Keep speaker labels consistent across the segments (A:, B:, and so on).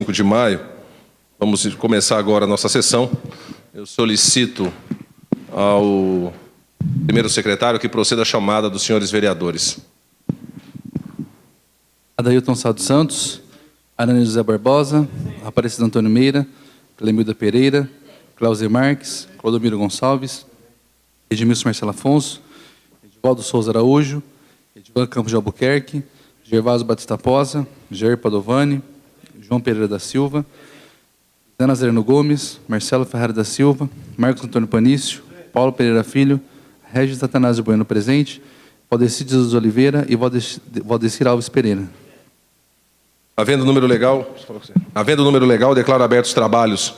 A: 5 de maio. Vamos começar agora a nossa sessão. Eu solicito ao primeiro secretário que proceda a chamada dos senhores vereadores.
B: Adailton Sá Santos, Arana José Barbosa, Aparecido Antônio Meira, Clemilda Pereira, Cláudio Marques, Clodomiro Gonçalves, Edmilson Marcelo Afonso, Edivaldo Souza Araújo, Edivan Campos de Albuquerque, Gervásio Batista Posa, Jair Padovani, João Pereira da Silva, Zé Nazareno Gomes, Marcelo Ferreira da Silva, Marcos Antônio Panício, Paulo Pereira Filho, Regis Atanásio Bueno presente, Valdecir de Jesus Oliveira e Valdecir Alves Pereira.
A: Havendo número legal, declaro abertos os trabalhos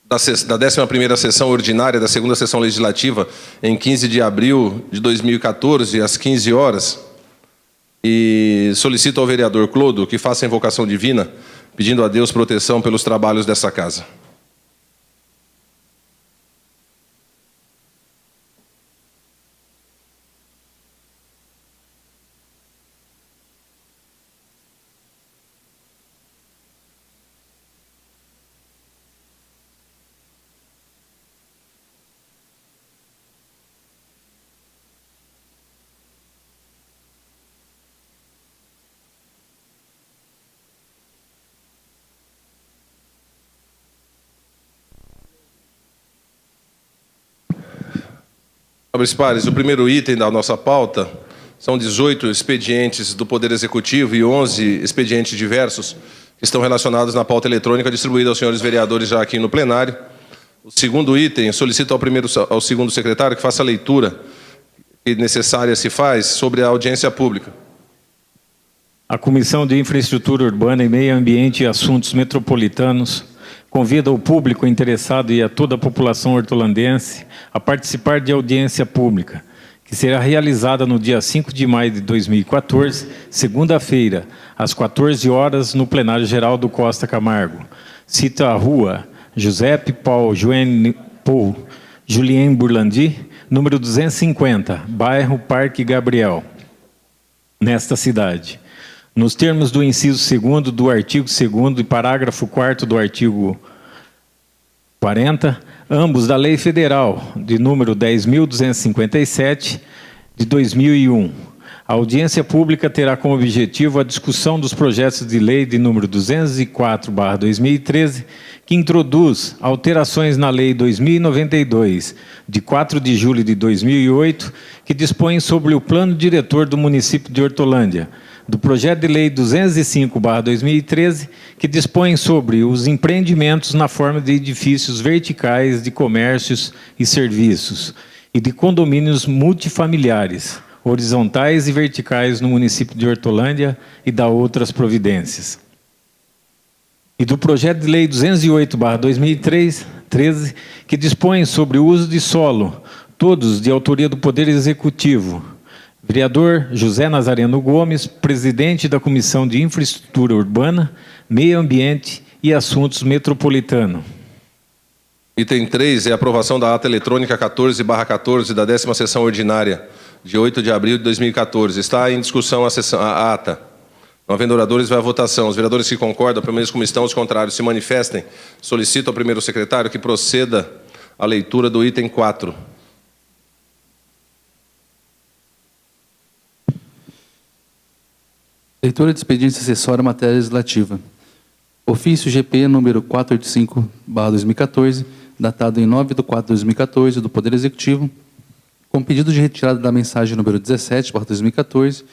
A: da 11ª sessão ordinária da 2ª sessão legislativa em 15 de abril de 2014, às 15 horas. E solicito ao vereador Clodo que faça a invocação divina, pedindo a Deus proteção pelos trabalhos dessa casa. Nobres pares, o primeiro item da nossa pauta são 18 expedientes do Poder Executivo e 11 expedientes diversos que estão relacionados na pauta eletrônica distribuída aos senhores vereadores já aqui no plenário. O segundo item, solicito ao segundo secretário que faça a leitura que necessária se faz sobre a audiência pública.
C: A Comissão de Infraestrutura Urbana e Meio Ambiente e Assuntos Metropolitanos convida o público interessado e a toda a população hortolandense a participar de audiência pública, que será realizada no dia 5 de maio de 2014, segunda-feira, às 14 horas, no Plenário Geral do Costa Camargo. Cita a rua Giuseppe Paul Julien Burlandi, número 250, bairro Parque Gabriel, nesta cidade. Nos termos do inciso 2º do artigo 2º e parágrafo 4º do artigo 40, ambos da Lei Federal de número 10.257, de 2001. A audiência pública terá como objetivo a discussão dos projetos de lei de número 204/2013, que introduz alterações na Lei 2092, de 4 de julho de 2008, que dispõe sobre o plano diretor do município de Hortolândia, do projeto de lei 205/2013, que dispõe sobre os empreendimentos na forma de edifícios verticais de comércios e serviços e de condomínios multifamiliares, horizontais e verticais no município de Hortolândia e da outras providências. E do projeto de lei 208/2013, que dispõe sobre o uso de solo, todos de autoria do Poder Executivo. Vereador José Nazareno Gomes, presidente da Comissão de Infraestrutura Urbana, Meio Ambiente e Assuntos Metropolitano.
A: Item 3 é a aprovação da ata eletrônica 14/14 da 10ª sessão ordinária de 8 de abril de 2014. Está em discussão a ata. Não havendo oradores, vai à votação. Os vereadores que concordam, permaneçam como estão, os contrários se manifestem. Solicito ao primeiro secretário que proceda à leitura do item 4.
B: Leitura de expediente acessório à matéria legislativa. Ofício GP número 485/2014, datado em 9/4/2014, do Poder Executivo, com pedido de retirada da mensagem número 17/2014,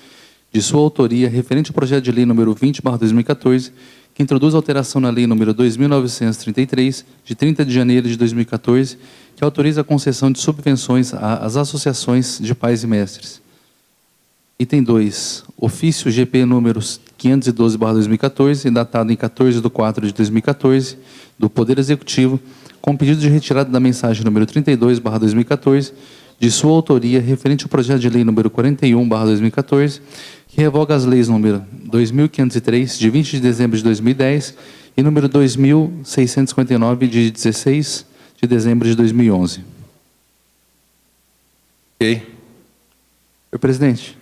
B: de sua autoria, referente ao projeto de lei número 20/2014, que introduz alteração na lei número 2.933, de 30 de janeiro de 2014, que autoriza a concessão de subvenções às associações de pais e mestres. Item 2, ofício GP número 512/2014, datado em 14/4/2014, do Poder Executivo, com pedido de retirada da mensagem número 32/2014, de sua autoria, referente ao projeto de lei número 41/2014, que revoga as leis número 2.503, de 20 de dezembro de 2010, e número 2.659, de 16 de dezembro de 2011.
A: Ok.
B: Senhor presidente,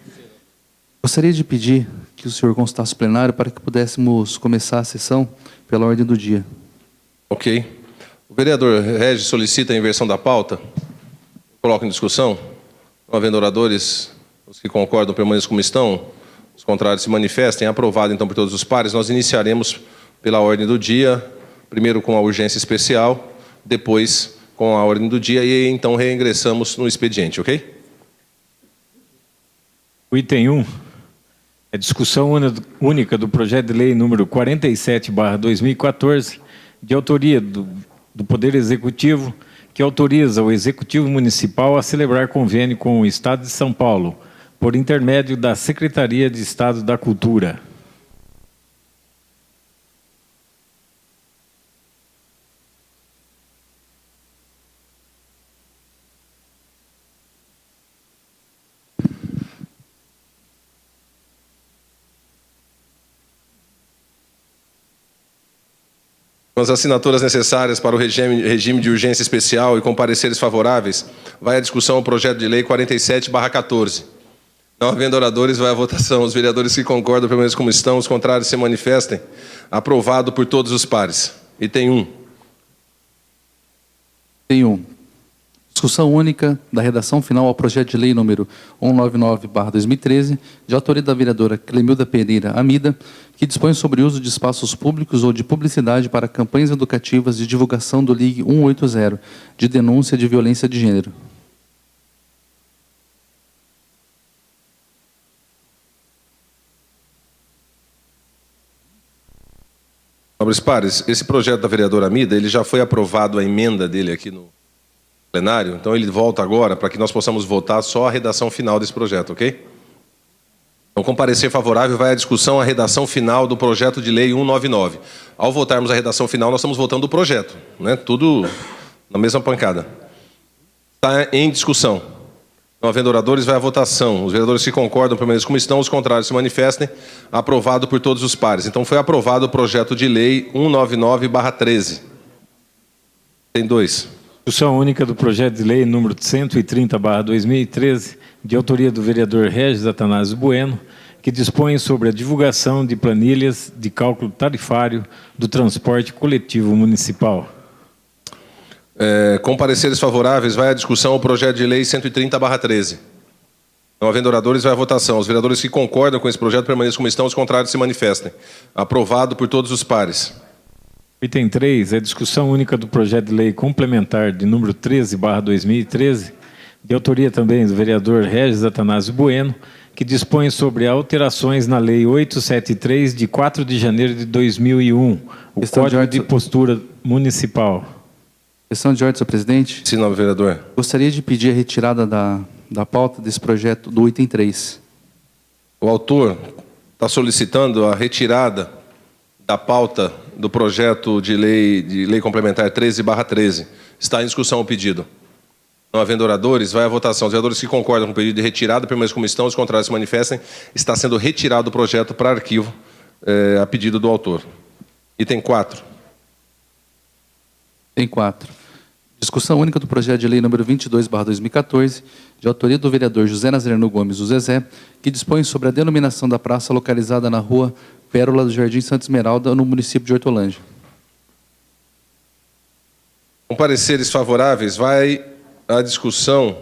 B: Gostaria de pedir que o senhor consultasse o plenário para que pudéssemos começar a sessão pela ordem do dia.
A: Ok. O vereador Regis solicita a inversão da pauta. Coloca em discussão. Não havendo oradores, os que concordam permaneçam como estão. Os contrários se manifestem. Aprovado, então, por todos os pares. Nós iniciaremos pela ordem do dia, primeiro com a urgência especial, depois com a ordem do dia e então reingressamos no expediente, ok?
C: O item 1 é discussão única do projeto de lei número 47/2014, de autoria do Poder Executivo, que autoriza o Executivo Municipal a celebrar convênio com o Estado de São Paulo, por intermédio da Secretaria de Estado da Cultura.
A: Com as assinaturas necessárias para o regime de urgência especial e com pareceres favoráveis, vai à discussão o projeto de lei 47/14. Não havendo oradores, vai à votação. Os vereadores que concordam permaneçam como estão, os contrários se manifestem. Aprovado por todos os pares. Item 1.
B: Item 1. Discussão única da redação final ao projeto de lei número 199/2013, de autoria da vereadora Clemilda Pereira Amida, que dispõe sobre o uso de espaços públicos ou de publicidade para campanhas educativas de divulgação do Ligue 180, de denúncia de violência de gênero.
A: Nobres pares, esse projeto da vereadora Amida, ele já foi aprovado a emenda dele aqui no plenário, então ele volta agora para que nós possamos votar só a redação final desse projeto, ok? Então, com parecer favorável, vai à discussão a redação final do projeto de lei 199. Ao votarmos a redação final, nós estamos votando o projeto, né? Tudo na mesma pancada. Está em discussão. Não havendo oradores, vai à votação. Os vereadores que concordam permaneçam como estão, os contrários se manifestem. Aprovado por todos os pares. Então, foi aprovado o projeto de lei 199/13. Tem 2.
C: Discussão única do projeto de lei número 130/2013, de autoria do vereador Regis Atanásio Bueno, que dispõe sobre a divulgação de planilhas de cálculo tarifário do transporte coletivo municipal.
A: Com pareceres favoráveis, vai à discussão o projeto de lei 130/13. Não havendo oradores, vai à votação. Os vereadores que concordam com esse projeto permaneçam como estão, os contrários se manifestem. Aprovado por todos os pares.
C: Item 3 é discussão única do projeto de lei complementar de número 13/2013, de autoria também do vereador Regis Atanásio Bueno, que dispõe sobre alterações na Lei 873, de 4 de janeiro de 2001, o Código de Postura Municipal.
B: Questão de ordem, senhor presidente.
A: Sim, novo vereador.
B: Gostaria de pedir a retirada da pauta desse projeto do item 3.
A: O autor está solicitando a retirada da pauta do projeto de lei complementar 13/13. Está em discussão o pedido. Não havendo oradores, vai à votação. Os vereadores que concordam com o pedido de retirada permaneçam como estão, os contrários se manifestem. Está sendo retirado o projeto para arquivo, a pedido do autor. Item 4.
B: Item 4. Discussão única do projeto de lei número 22/2014, de autoria do vereador José Nazareno Gomes, o Zezé, que dispõe sobre a denominação da praça localizada na rua Pérola do Jardim Santa Esmeralda, no município de Hortolândia.
A: Com pareceres favoráveis, vai à discussão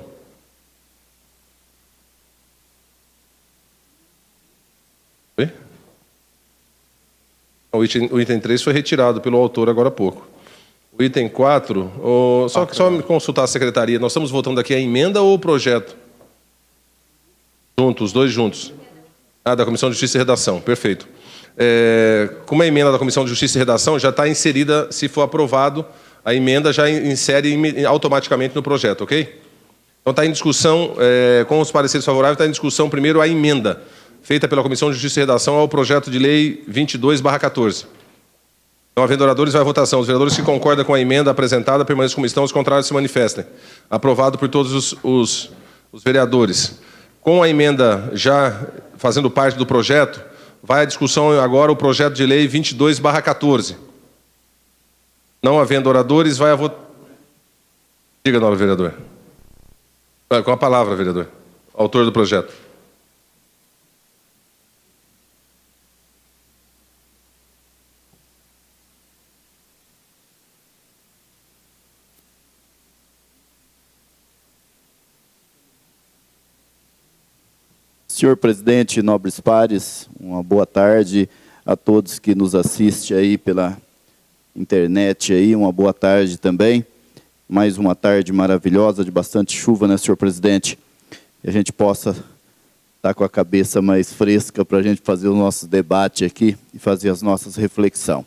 A: o item 3 foi retirado pelo autor agora há pouco. O item 4, só me consultar a secretaria, nós estamos votando aqui a emenda ou o projeto? Juntos, os dois juntos. Da Comissão de Justiça e Redação, perfeito. Como a emenda da Comissão de Justiça e Redação já está inserida, se for aprovado, a emenda já insere automaticamente no projeto, ok? Então está em discussão, com os pareceres favoráveis, está em discussão primeiro a emenda feita pela Comissão de Justiça e Redação ao projeto de lei 22/14. Não havendo oradores, vai à votação. Os vereadores que concordam com a emenda apresentada permaneçam como estão, os contrários se manifestem. Aprovado por todos os vereadores. Com a emenda já fazendo parte do projeto, vai à discussão agora o projeto de lei 22/14. Não havendo oradores, vai à votação. Diga, novo vereador. Com a palavra, vereador. Autor do projeto.
D: Senhor presidente, nobres pares, uma boa tarde a todos que nos assistem aí pela internet, aí, uma boa tarde também. Mais uma tarde maravilhosa, de bastante chuva, né, senhor presidente? E a gente possa estar com a cabeça mais fresca para a gente fazer o nosso debate aqui e fazer as nossas reflexões.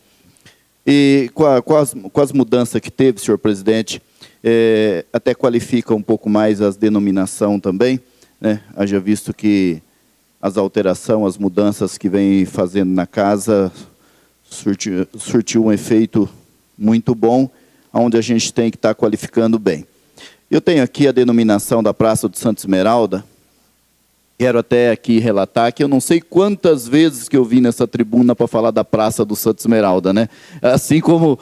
D: E com as mudanças que teve, senhor presidente, até qualifica um pouco mais as denominações também, né? Haja visto que as alterações, as mudanças que vem fazendo na casa surtiu um efeito muito bom, onde a gente tem que estar qualificando bem. Eu tenho aqui a denominação da Praça do Santa Esmeralda. Quero até aqui relatar que eu não sei quantas vezes que eu vim nessa tribuna para falar da Praça do Santa Esmeralda, né? Assim como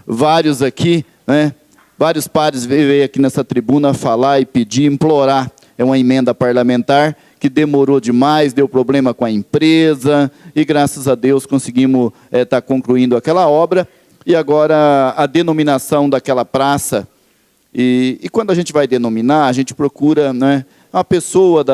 D: vários aqui, né? Vários pares veio aqui nessa tribuna falar e pedir, implorar. É uma emenda parlamentar que demorou demais, deu problema com a empresa, e graças a Deus conseguimos estar concluindo aquela obra. E agora a denominação daquela praça, e quando a gente vai denominar, a gente procura, né, uma pessoa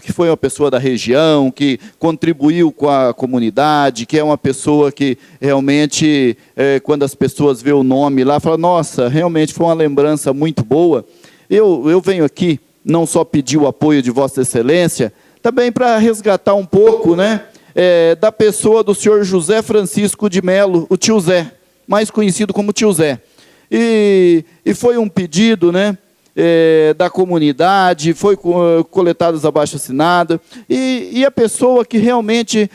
D: que foi uma pessoa da região, que contribuiu com a comunidade, que é uma pessoa que realmente, quando as pessoas vê o nome lá, fala, nossa, realmente foi uma lembrança muito boa. Eu venho aqui não só pedir o apoio de Vossa Excelência, também para resgatar um pouco, né, da pessoa do senhor José Francisco de Melo, o tio Zé, mais conhecido como tio Zé. E foi um pedido, né, da comunidade, foi coletadas abaixo-assinadas, e a pessoa que realmente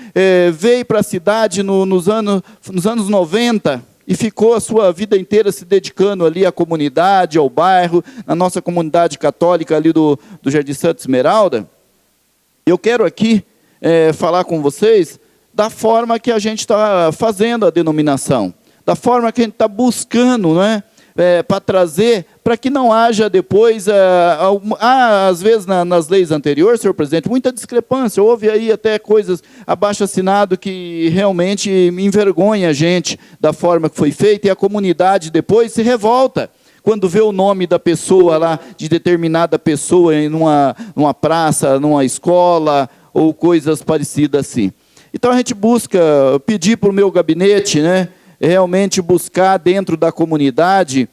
D: veio para a cidade nos anos 90 e ficou a sua vida inteira se dedicando ali à comunidade, ao bairro, na nossa comunidade católica ali do Jardim Santa Esmeralda. Eu quero aqui falar com vocês da forma que a gente está fazendo a denominação, da forma que a gente está buscando, não é? Para trazer, para que não haja depois, às vezes nas leis anteriores, senhor presidente, muita discrepância, houve aí até coisas abaixo-assinado que realmente envergonha a gente da forma que foi feita, e a comunidade depois se revolta quando vê o nome da pessoa lá, de determinada pessoa em numa praça, numa escola, ou coisas parecidas assim. Então a gente busca pedir para o meu gabinete, né, realmente buscar dentro da comunidade,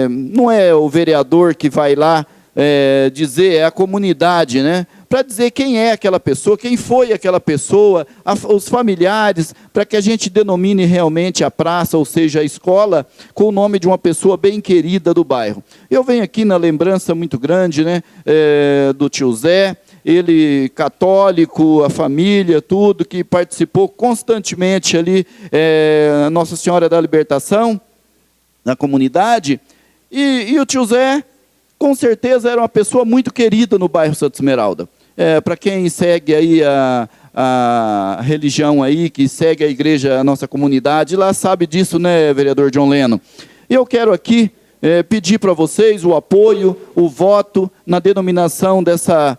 D: não é o vereador que vai lá dizer, é a comunidade, né? Para dizer quem é aquela pessoa, quem foi aquela pessoa, os familiares, para que a gente denomine realmente a praça, ou seja, a escola, com o nome de uma pessoa bem querida do bairro. Eu venho aqui na lembrança muito grande, né, do tio Zé, ele católico, a família, tudo, que participou constantemente ali, Nossa Senhora da Libertação, na comunidade, e o tio Zé, com certeza, era uma pessoa muito querida no bairro Santa Esmeralda. Para quem segue aí a religião aí, que segue a igreja, a nossa comunidade, lá sabe disso, né, vereador John Leno? E eu quero aqui pedir para vocês o apoio, o voto na denominação dessa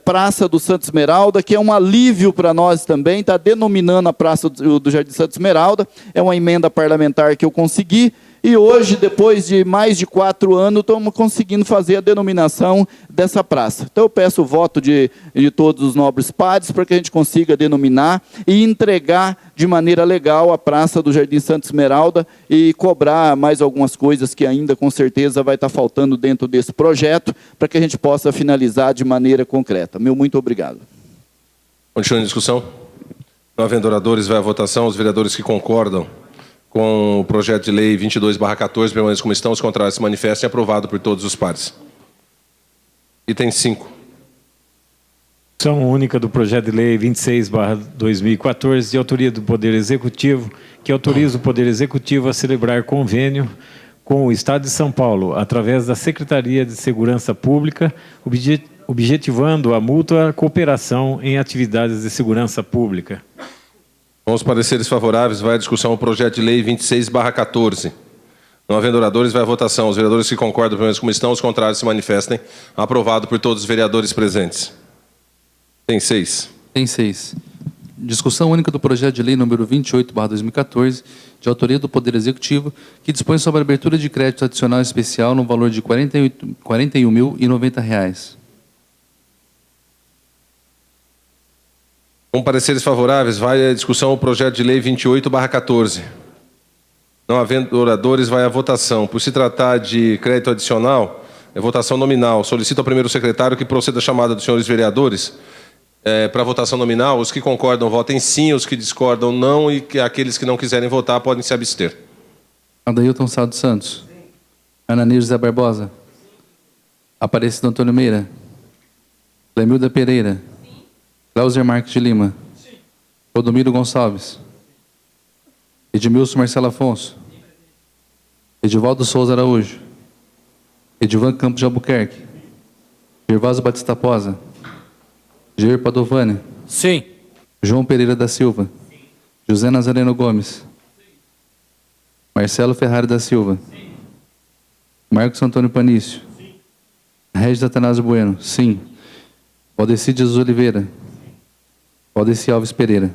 D: Praça do Santa Esmeralda, que é um alívio para nós também, está denominando a Praça do Jardim Santa Esmeralda, é uma emenda parlamentar que eu consegui, e hoje, depois de mais de 4 anos, estamos conseguindo fazer a denominação dessa praça. Então eu peço o voto de todos os nobres pares para que a gente consiga denominar e entregar de maneira legal a Praça do Jardim Santa Esmeralda e cobrar mais algumas coisas que ainda com certeza vai estar faltando dentro desse projeto para que a gente possa finalizar de maneira concreta. Meu muito obrigado.
A: Continua a discussão. Não havendo oradores, vai à votação. Os vereadores que concordam com o projeto de lei 22/14, permaneçam como estão, os contrários se manifestem. Aprovado por todos os pares. Item 5.
C: Discussão única do projeto de lei 26/2014, de autoria do Poder Executivo, que autoriza o Poder Executivo a celebrar convênio com o Estado de São Paulo, através da Secretaria de Segurança Pública, objetivando a mútua cooperação em atividades de segurança pública.
A: Com os pareceres favoráveis, vai à discussão o projeto de lei 26/14. Não havendo oradores, vai à votação. Os vereadores que concordam, permaneçam como estão, os contrários se manifestem. Aprovado por todos os vereadores presentes. Tem 6.
B: Tem 6. Discussão única do projeto de lei número 28/2014, de autoria do Poder Executivo, que dispõe sobre a abertura de crédito adicional especial no valor de R$ 41.090.
A: Com pareceres favoráveis, vai à discussão o projeto de lei 28/14. Não havendo oradores, vai à votação. Por se tratar de crédito adicional, é votação nominal. Solicito ao primeiro secretário que proceda a chamada dos senhores vereadores para votação nominal. Os que concordam votem sim, os que discordam não, e que aqueles que não quiserem votar podem se abster.
B: Adailton Sá dos Santos. Ananias José Barbosa. Aparecido Antônio Meira. Clemilda Pereira. Cláudio Marques de Lima. Odomiro Gonçalves. Edmilson Marcelo Afonso. Edivaldo Souza Araújo. Edivan Campos de Albuquerque. Gervásio Batista Posa. Jair Padovani.
E: Sim.
B: João Pereira da Silva. José Nazareno Gomes. Marcelo Ferrari da Silva. Marcos Antônio Panício. Regis Atanásio Bueno. Sim. Valdeci Jesus Oliveira. Valdeci Alves Pereira.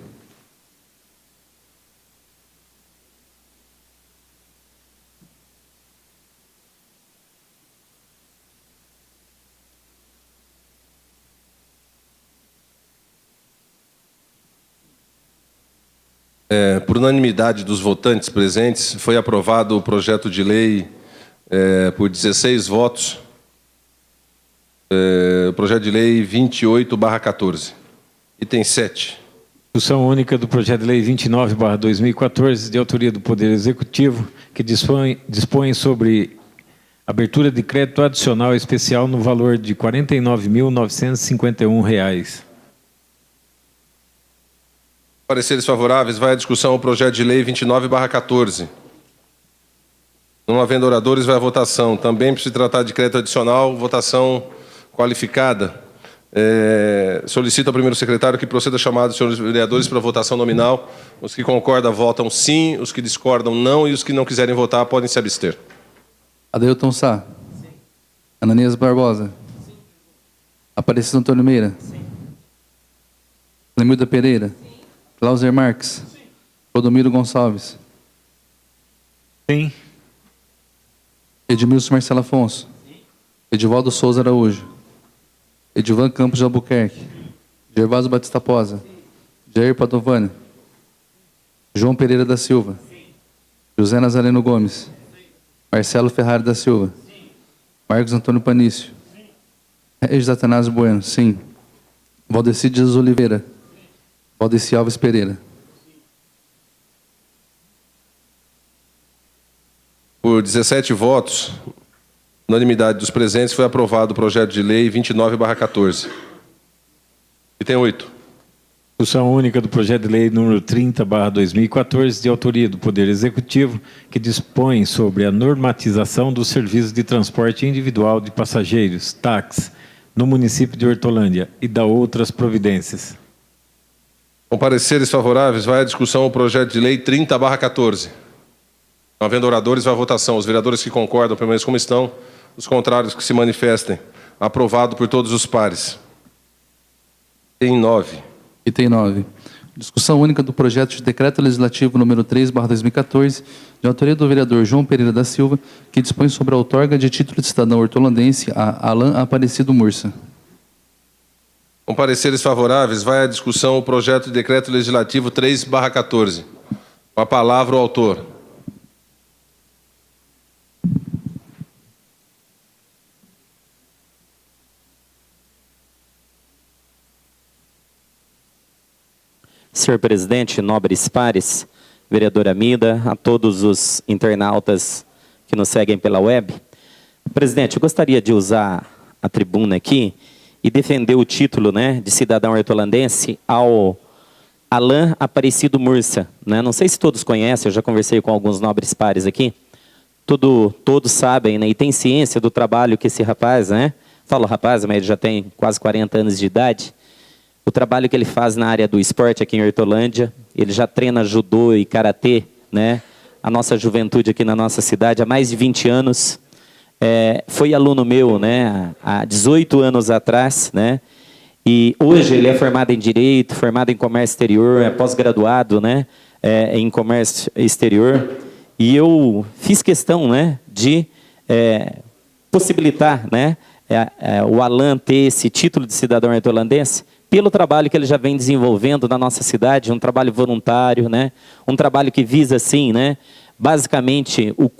A: Por unanimidade dos votantes presentes, foi aprovado o projeto de lei por 16 votos. O projeto de lei 28/14. Item 7.
C: Discussão única do projeto de lei 29/2014, de autoria do Poder Executivo, que dispõe sobre abertura de crédito adicional especial no valor de R$ 49.951.
A: Pareceres favoráveis, vai à discussão o projeto de lei 29/14. Não havendo oradores, vai à votação. Também, por se tratar de crédito adicional, votação qualificada. Solicito ao primeiro secretário que proceda a chamada dos senhores vereadores para votação nominal. Os que concordam votam sim, os que discordam não, e os que não quiserem votar podem se abster.
B: Adailton Sá. Sim. Ananias Barbosa. Sim. Aparecido Antônio Meira. Sim. Clemilda Pereira. Sim. Cláudio Marques. Sim. Odomiro Gonçalves.
C: Sim.
B: Edmilson Marcelo Afonso. Sim. Edivaldo Souza Araújo. Edivan Campos de Albuquerque. Gervásio Batista Posa. Sim. Jair Padovani. João Pereira da Silva. Sim. José Nazareno Gomes. Sim. Marcelo Ferrari da Silva. Sim. Marcos Antônio Panício. Sim. Regis Atanásio Bueno. Sim. Valdeci Jesus Oliveira. Sim. Valdeci Alves Pereira. Sim.
A: Por 17 votos, unanimidade dos presentes, foi aprovado o projeto de lei 29/14. Item 8.
C: Discussão única do projeto de lei número 30/2014, de autoria do Poder Executivo, que dispõe sobre a normatização dos serviços de transporte individual de passageiros, táxi, no município de Hortolândia, e da outras providências.
A: Com pareceres favoráveis, vai à discussão o projeto de lei 30/14. Não havendo oradores, vai à votação. Os vereadores que concordam permaneçam como estão. Os contrários que se manifestem. Aprovado por todos os pares. Item 9.
B: Item 9. Discussão única do projeto de decreto legislativo número 3/2014, de autoria do vereador João Pereira da Silva, que dispõe sobre a outorga de título de cidadão hortolandense a Alan Aparecido Mursa.
A: Com pareceres favoráveis, vai à discussão o projeto de decreto legislativo 3/14. Com a palavra o autor.
E: Senhor presidente, nobres pares, vereadora Mida, a todos os internautas que nos seguem pela web. Presidente, eu gostaria de usar a tribuna aqui e defender o título, né, de cidadão hortolandense ao Alan Aparecido Mursa. Né? Não sei se todos conhecem, eu já conversei com alguns nobres pares aqui. Todos sabem, né, e tem ciência do trabalho que esse rapaz, né, falo rapaz, mas ele já tem quase 40 anos de idade, o trabalho que ele faz na área do esporte aqui em Hortolândia. Ele já treina judô e karatê, né, a nossa juventude aqui na nossa cidade há mais de 20 anos. Foi aluno meu, né, há 18 anos atrás, né, e hoje ele é formado em Direito, formado em Comércio Exterior, é pós-graduado, né, em Comércio Exterior, e eu fiz questão, né, de possibilitar, né, o Alan ter esse título de cidadão hortolandense pelo trabalho que ele já vem desenvolvendo na nossa cidade, um trabalho voluntário, né? Um trabalho que visa, assim, né? Basicamente, eu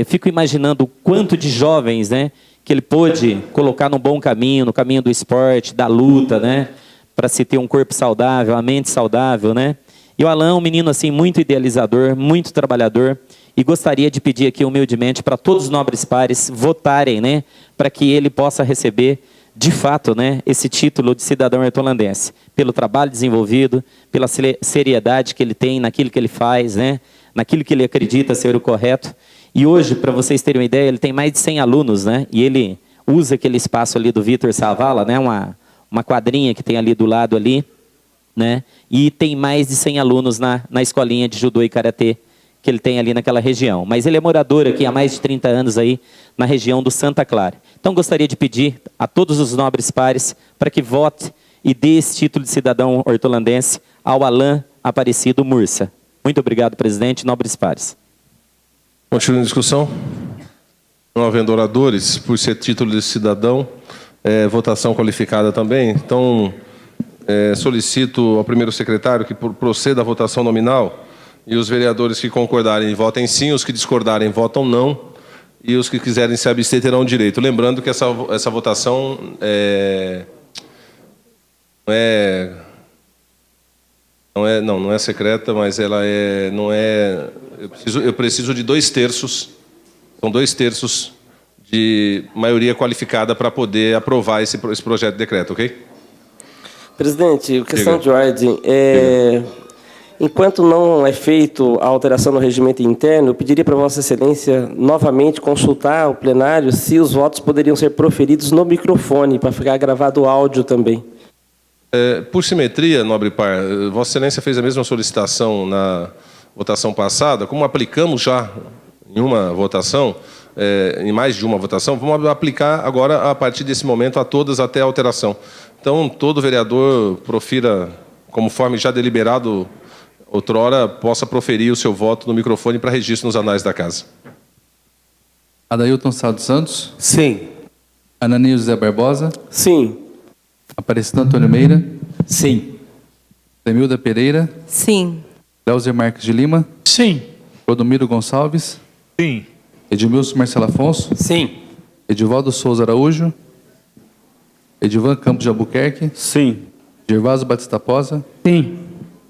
E: fico imaginando o quanto de jovens, né? Que ele pôde colocar no bom caminho, no caminho do esporte, da luta, né? Para se ter um corpo saudável, a mente saudável, né? E o Alan é um menino, assim, muito idealizador, muito trabalhador, e gostaria de pedir aqui humildemente para todos os nobres pares votarem, né? Para que ele possa receber de fato, né, esse título de cidadão hortolandense, pelo trabalho desenvolvido, pela seriedade que ele tem naquilo que ele faz, né, naquilo que ele acredita ser o correto. E hoje, para vocês terem uma ideia, ele tem mais de 100 alunos, né, e ele usa aquele espaço ali do Vitor Savala, né, uma quadrinha que tem ali do lado ali, né, e tem mais de 100 alunos na escolinha de judô e karatê que ele tem ali naquela região. Mas ele é morador aqui há mais de 30 anos aí, na região do Santa Clara. Então, gostaria de pedir a todos os nobres pares para que vote e dê esse título de cidadão hortolandense ao Alan Aparecido Mursa. Muito obrigado, presidente. Nobres pares.
A: Continua a discussão. Não havendo oradores, por ser título de cidadão, votação qualificada também. Então, solicito ao primeiro secretário que proceda a votação nominal e os vereadores que concordarem votem sim, os que discordarem votam não. E os que quiserem se abster terão direito. Lembrando que essa votação não é secreta, mas ela não é. Eu preciso de 2/3. São 2/3 de maioria qualificada para poder aprovar esse projeto de decreto, ok?
F: Presidente, questão de ordem. Enquanto não é feito a alteração no regimento interno, eu pediria para Vossa Excelência novamente consultar o plenário se os votos poderiam ser proferidos no microfone, para ficar gravado o áudio também.
A: Por simetria, nobre par, Vossa Excelência fez a mesma solicitação na votação passada. Como aplicamos já em uma votação, em mais de uma votação, vamos aplicar agora, a partir desse momento, a todas até a alteração. Então, todo vereador profira, conforme já deliberado outrora, possa proferir o seu voto no microfone para registro nos anais da casa.
B: Adailton Sá dos Santos.
F: Sim.
B: Ananias José Barbosa.
F: Sim.
B: Aparecido Antônio Meira.
F: Sim.
B: Demilda Pereira.
G: Sim.
B: Leuser Marques de Lima.
H: Sim.
B: Rodomiro Gonçalves.
H: Sim.
B: Edmilson Marcelo Afonso.
F: Sim.
B: Edivaldo Souza Araújo. Edivan Campos de Albuquerque.
F: Sim.
B: Gervaso Batista Posa.
H: Sim.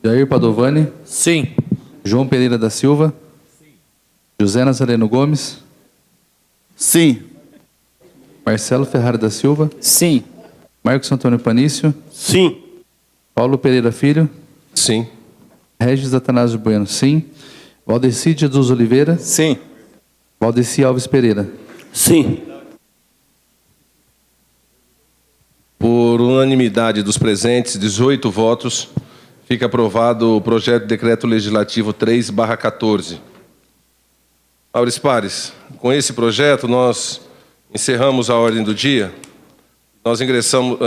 B: Jair Padovani.
H: Sim.
B: João Pereira da Silva. José Nazareno Gomes.
D: Sim.
B: Marcelo Ferrari da Silva.
H: Sim.
B: Marcos Antônio Panício.
F: Sim.
B: Paulo Pereira Filho.
A: Sim.
B: Regis Atanásio Bueno, sim. Valdeci de Jesus Oliveira.
F: Sim.
B: Valdeci Alves Pereira.
F: Sim.
A: Por unanimidade dos presentes, 18 votos, fica aprovado o projeto de decreto legislativo 3/14. Nobres pares, com esse projeto nós encerramos a ordem do dia. Nós ingressamos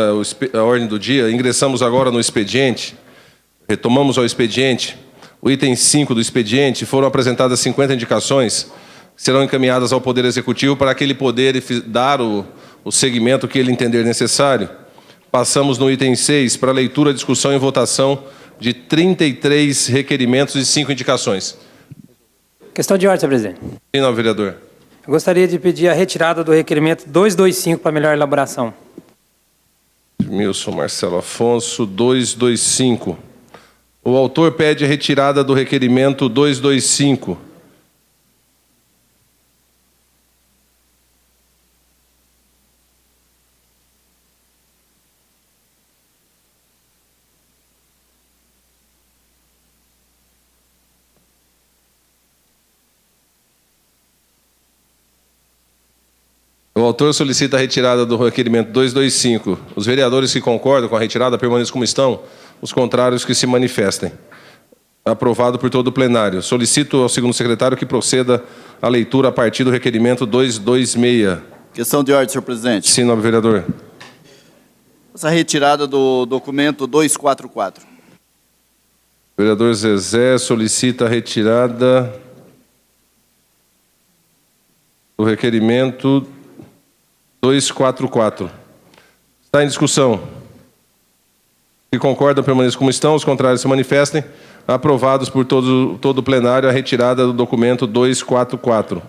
A: a ordem do dia, ingressamos agora no expediente, retomamos ao expediente. O item 5 do expediente: foram apresentadas 50 indicações que serão encaminhadas ao Poder Executivo para que ele poder dar o segmento que ele entender necessário. Passamos no item 6 para leitura, discussão e votação de 33 requerimentos e 5 indicações.
H: Questão de ordem, senhor presidente.
A: Sim, nobre vereador.
H: Eu gostaria de pedir a retirada do requerimento 225 para melhor elaboração.
A: Milson Marcelo Afonso, 225. O autor pede a retirada do requerimento 225. O autor solicita a retirada do requerimento 225. Os vereadores que concordam com a retirada permaneçam como estão. Os contrários que se manifestem. Aprovado por todo o plenário. Solicito ao segundo secretário que proceda à leitura a partir do requerimento 226.
D: Questão de ordem, senhor presidente.
A: Sim, nobre vereador.
D: Essa retirada do documento 244.
A: O vereador Zezé solicita a retirada do requerimento 244. Está em discussão. que concordam permaneçam como estão, os contrários se manifestem. Aprovados por todo o plenário a retirada do documento 244.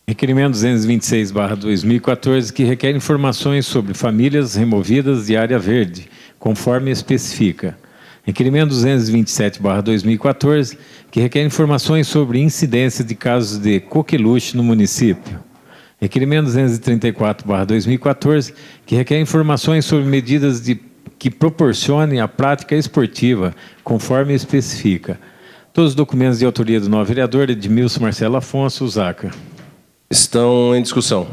C: Requerimento 226/2014, que requer informações sobre famílias removidas de área verde, conforme especifica. Requerimento 227/2014, que requer informações sobre incidência de casos de coqueluche no município. Requerimento 234/2014, que requer informações sobre medidas que proporcionem a prática esportiva, conforme especifica. Todos os documentos de autoria do novo vereador Edmilson Marcelo Afonso, Zaca.
A: Estão em discussão.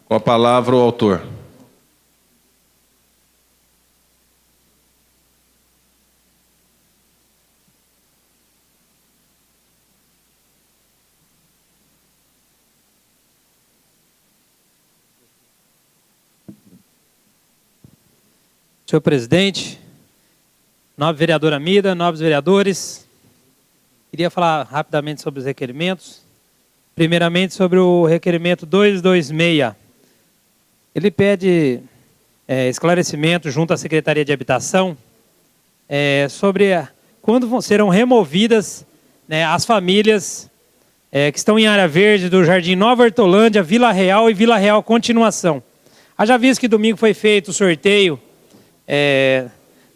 A: Com a palavra o autor.
H: Senhor presidente, nobre vereadora Mida, nobres vereadores, queria falar rapidamente sobre os requerimentos. Primeiramente, sobre o requerimento 226. Ele pede esclarecimento junto à Secretaria de Habitação sobre quando serão removidas, né, as famílias que estão em área verde do Jardim Nova Hortolândia, Vila Real e Vila Real Continuação. Haja visto que domingo foi feito o sorteio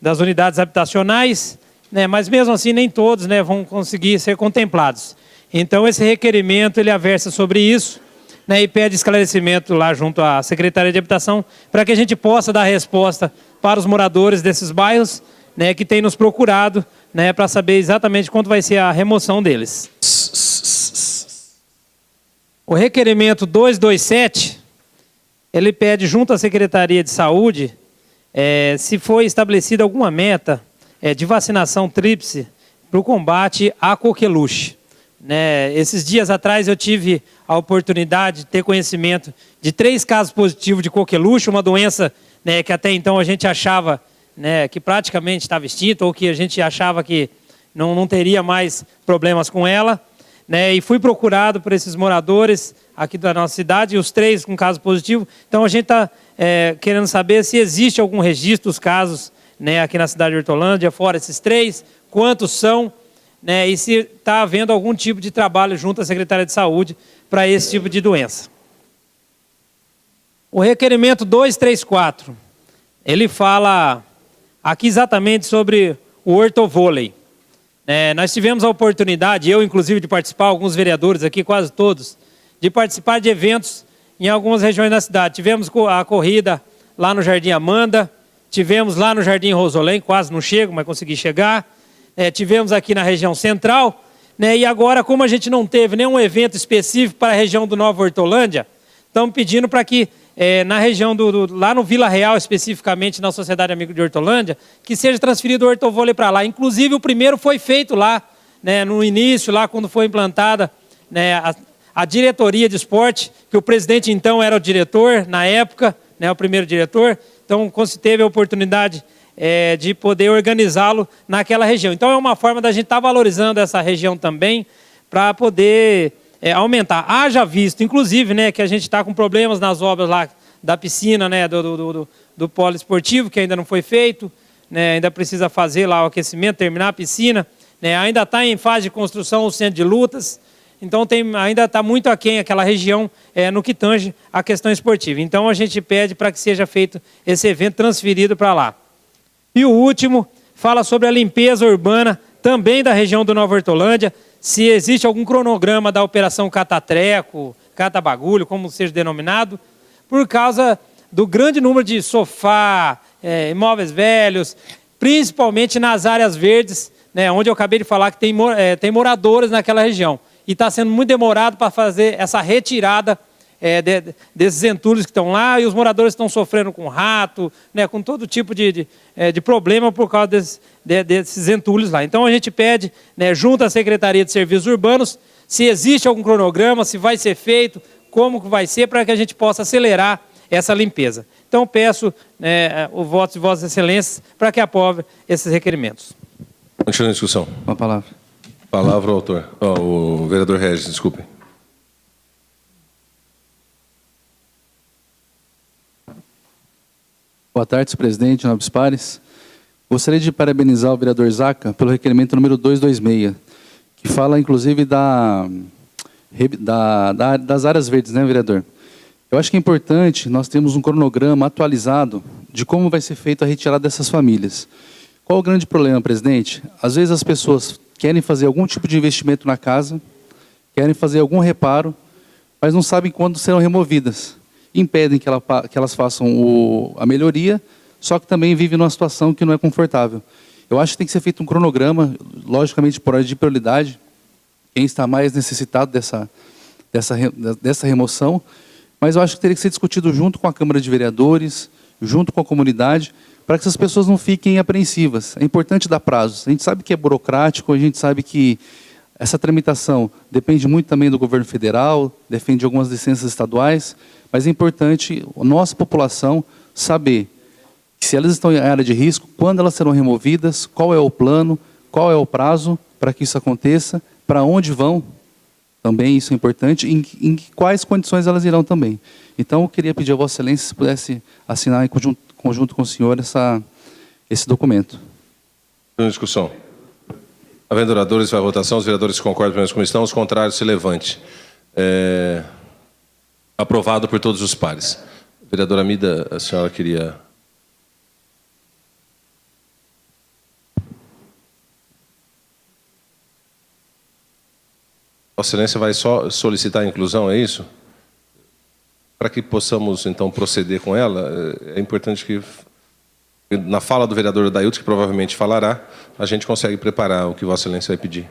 H: das unidades habitacionais, né, mas mesmo assim nem todos, né, vão conseguir ser contemplados. Então esse requerimento ele aversa sobre isso, né, e pede esclarecimento lá junto à Secretaria de Habitação para que a gente possa dar resposta para os moradores desses bairros, né, que têm nos procurado, né, para saber exatamente quanto vai ser a remoção deles. O requerimento 227, ele pede junto à Secretaria de Saúde se foi estabelecida alguma meta de vacinação tríplice para o combate à coqueluche. Né, esses dias atrás eu tive a oportunidade de ter conhecimento de 3 casos positivos de coqueluche, uma doença, né, que até então a gente achava, né, que praticamente estava extinta ou que a gente achava que não teria mais problemas com ela. Né, e fui procurado por esses moradores aqui da nossa cidade, os 3 com caso positivo. Então a gente está querendo saber se existe algum registro dos casos, né, aqui na cidade de Hortolândia, fora esses 3, quantos são, né, e se está havendo algum tipo de trabalho junto à Secretaria de Saúde para esse tipo de doença. O requerimento 234, ele fala aqui exatamente sobre o hortovôlei. Nós tivemos a oportunidade, eu inclusive, de participar, alguns vereadores aqui, quase todos, de participar de eventos em algumas regiões da cidade. Tivemos a corrida lá no Jardim Amanda, tivemos lá no Jardim Rosolém, quase não chego, mas consegui chegar. Tivemos aqui na região central, né, e agora, como a gente não teve nenhum evento específico para a região do Nova Hortolândia, estamos pedindo para que, na região lá no Vila Real, especificamente na Sociedade Amigo de Hortolândia, que seja transferido o hortovôlei para lá. Inclusive, o primeiro foi feito lá, né, no início, lá quando foi implantada, né, a diretoria de esporte, que o presidente então era o diretor, na época, né, o primeiro diretor, então teve a oportunidade de poder organizá-lo naquela região. Então é uma forma da gente estar valorizando essa região também, para poder aumentar. Haja visto, inclusive, né, que a gente está com problemas nas obras lá da piscina, né, do polo esportivo, que ainda não foi feito, né, ainda precisa fazer lá o aquecimento, terminar a piscina, né, ainda está em fase de construção o centro de lutas, então ainda está muito aquém aquela região no que tange a questão esportiva. Então a gente pede para que seja feito esse evento transferido para lá. E o último fala sobre a limpeza urbana também da região do Nova Hortolândia, se existe algum cronograma da operação Catatreco, Catabagulho, como seja denominado, por causa do grande número de sofá, imóveis velhos, principalmente nas áreas verdes, né, onde eu acabei de falar que tem moradores naquela região. E está sendo muito demorado para fazer essa retirada desses entulhos que estão lá, e os moradores estão sofrendo com rato, né, com todo tipo de problema por causa desses entulhos lá. Então a gente pede, né, junto à Secretaria de Serviços Urbanos, se existe algum cronograma, se vai ser feito, como que vai ser, para que a gente possa acelerar essa limpeza. Então peço o voto de Vossas Excelências para que aprove esses requerimentos.
A: Continua a discussão.
B: Com a palavra.
A: Palavra ao autor. O vereador Regis, desculpe.
B: Boa tarde, senhor presidente, nobres pares. Gostaria de parabenizar o vereador Zaca pelo requerimento número 226, que fala, inclusive, das áreas verdes, né, vereador? Eu acho que é importante nós termos um cronograma atualizado de como vai ser feita a retirada dessas famílias. Qual o grande problema, presidente? Às vezes as pessoas querem fazer algum tipo de investimento na casa, querem fazer algum reparo, mas não sabem quando serão removidas. Impedem que elas façam a melhoria, só que também vivem numa situação que não é confortável. Eu acho que tem que ser feito um cronograma, logicamente por ordem de prioridade, quem está mais necessitado dessa remoção, mas eu acho que teria que ser discutido junto com a Câmara de Vereadores, junto com a comunidade, para que essas pessoas não fiquem apreensivas. É importante dar prazos. A gente sabe que é burocrático, a gente sabe que essa tramitação depende muito também do governo federal, depende de algumas licenças estaduais, mas é importante a nossa população saber que se elas estão em área de risco, quando elas serão removidas, qual é o plano, qual é o prazo para que isso aconteça, para onde vão, também isso é importante, em quais condições elas irão também. Então, eu queria pedir a Vossa Excelência se pudesse assinar em conjunto com o senhor esse documento.
A: Em discussão. Havendo oradores, vai à votação. Os vereadores que concordam com a como estão, os contrários se levante. Aprovado por todos os pares. Vereadora Amida, a senhora queria... Vossa Excelência vai só solicitar a inclusão, é isso? Para que possamos, então, proceder com ela, é importante que, na fala do vereador Dailton, que provavelmente falará, a gente consegue preparar o que Vossa Excelência vai pedir.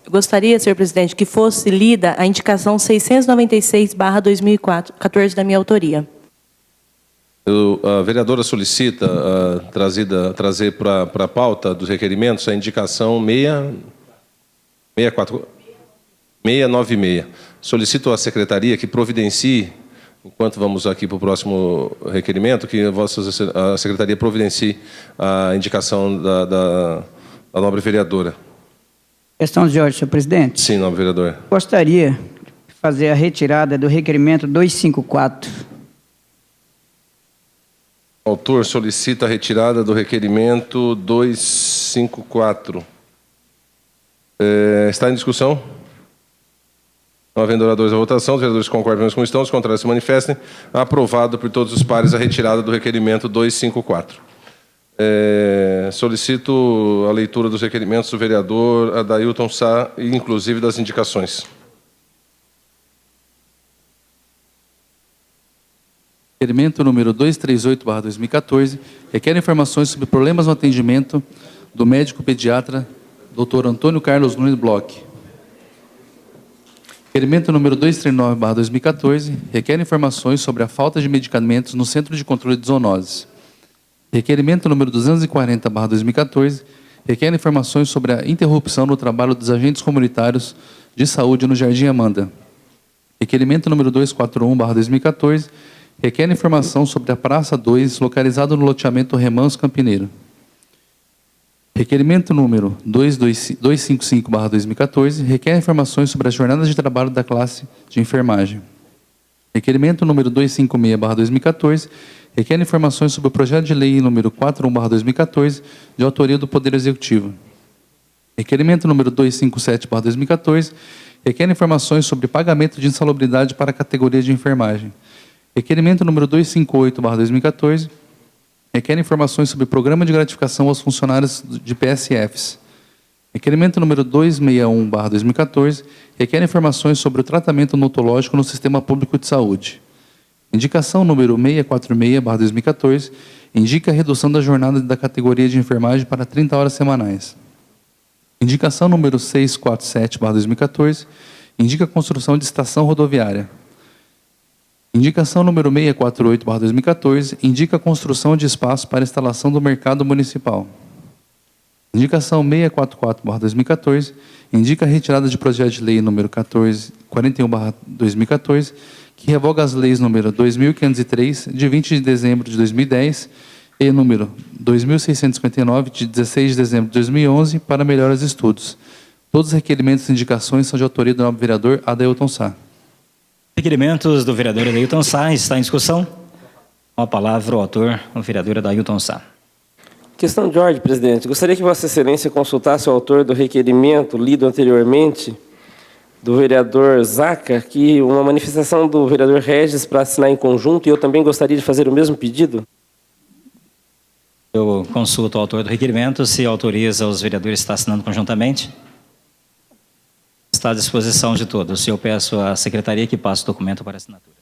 G: Eu gostaria, senhor presidente, que fosse lida a indicação 696/2014 da minha autoria.
A: A vereadora solicita trazer para a pauta dos requerimentos a indicação 696. Solicito à secretaria que providencie, enquanto vamos aqui para o próximo requerimento, que a secretaria providencie a indicação da nobre vereadora.
I: Questão de ordem, senhor presidente.
A: Sim, nobre vereador.
I: Gostaria de fazer a retirada do requerimento 254.
A: O autor solicita a retirada do requerimento 254. Está em discussão? Não havendo oradores à votação, os vereadores concordam como estão, os contrários se manifestem. Aprovado por todos os pares a retirada do requerimento 254. Solicito a leitura dos requerimentos do vereador Adailton Sá, e inclusive das indicações.
B: Requerimento número 238/2014 requer informações sobre problemas no atendimento do médico pediatra Dr. Antônio Carlos Nunes Bloch. Requerimento número 239/2014 requer informações sobre a falta de medicamentos no Centro de Controle de Zoonoses. Requerimento número 240/2014 requer informações sobre a interrupção no trabalho dos agentes comunitários de saúde no Jardim Amanda. Requerimento número 241/2014 requer informação sobre a Praça 2, localizada no loteamento Remanso Campineiro. Requerimento número 255/2014 requer informações sobre as jornadas de trabalho da classe de enfermagem. Requerimento número 256/2014 requer informações sobre o projeto de lei número 41/2014 de autoria do Poder Executivo. Requerimento número 257/2014 requer informações sobre pagamento de insalubridade para a categoria de enfermagem. Requerimento número 258/2014 requer informações sobre o programa de gratificação aos funcionários de PSFs. Requerimento número 261/2014 requer informações sobre o tratamento odontológico no Sistema Público de Saúde. Indicação número 646/2014 indica a redução da jornada da categoria de enfermagem para 30 horas semanais. Indicação número 647/2014 indica a construção de estação rodoviária. Indicação número 648/2014 indica a construção de espaço para instalação do mercado municipal. Indicação 644/2014 indica a retirada de projeto de lei número 41/2014, que revoga as leis número 2503, de 20 de dezembro de 2010, e número 2659, de 16 de dezembro de 2011, para melhores estudos. Todos os requerimentos e indicações são de autoria do nobre vereador Adailton Sá.
J: Requerimentos do vereador Adailton Sá, está em discussão. Com a palavra o autor, o vereador Adailton Sá.
F: Questão de ordem, presidente. Gostaria que Vossa Excelência consultasse o autor do requerimento lido anteriormente, do vereador Zaca, que uma manifestação do vereador Regis para assinar em conjunto, e eu também gostaria de fazer o mesmo pedido.
J: Eu consulto o autor do requerimento, se autoriza os vereadores a estar assinando conjuntamente. Está à disposição de todos. Eu peço à secretaria que passe o documento para assinatura.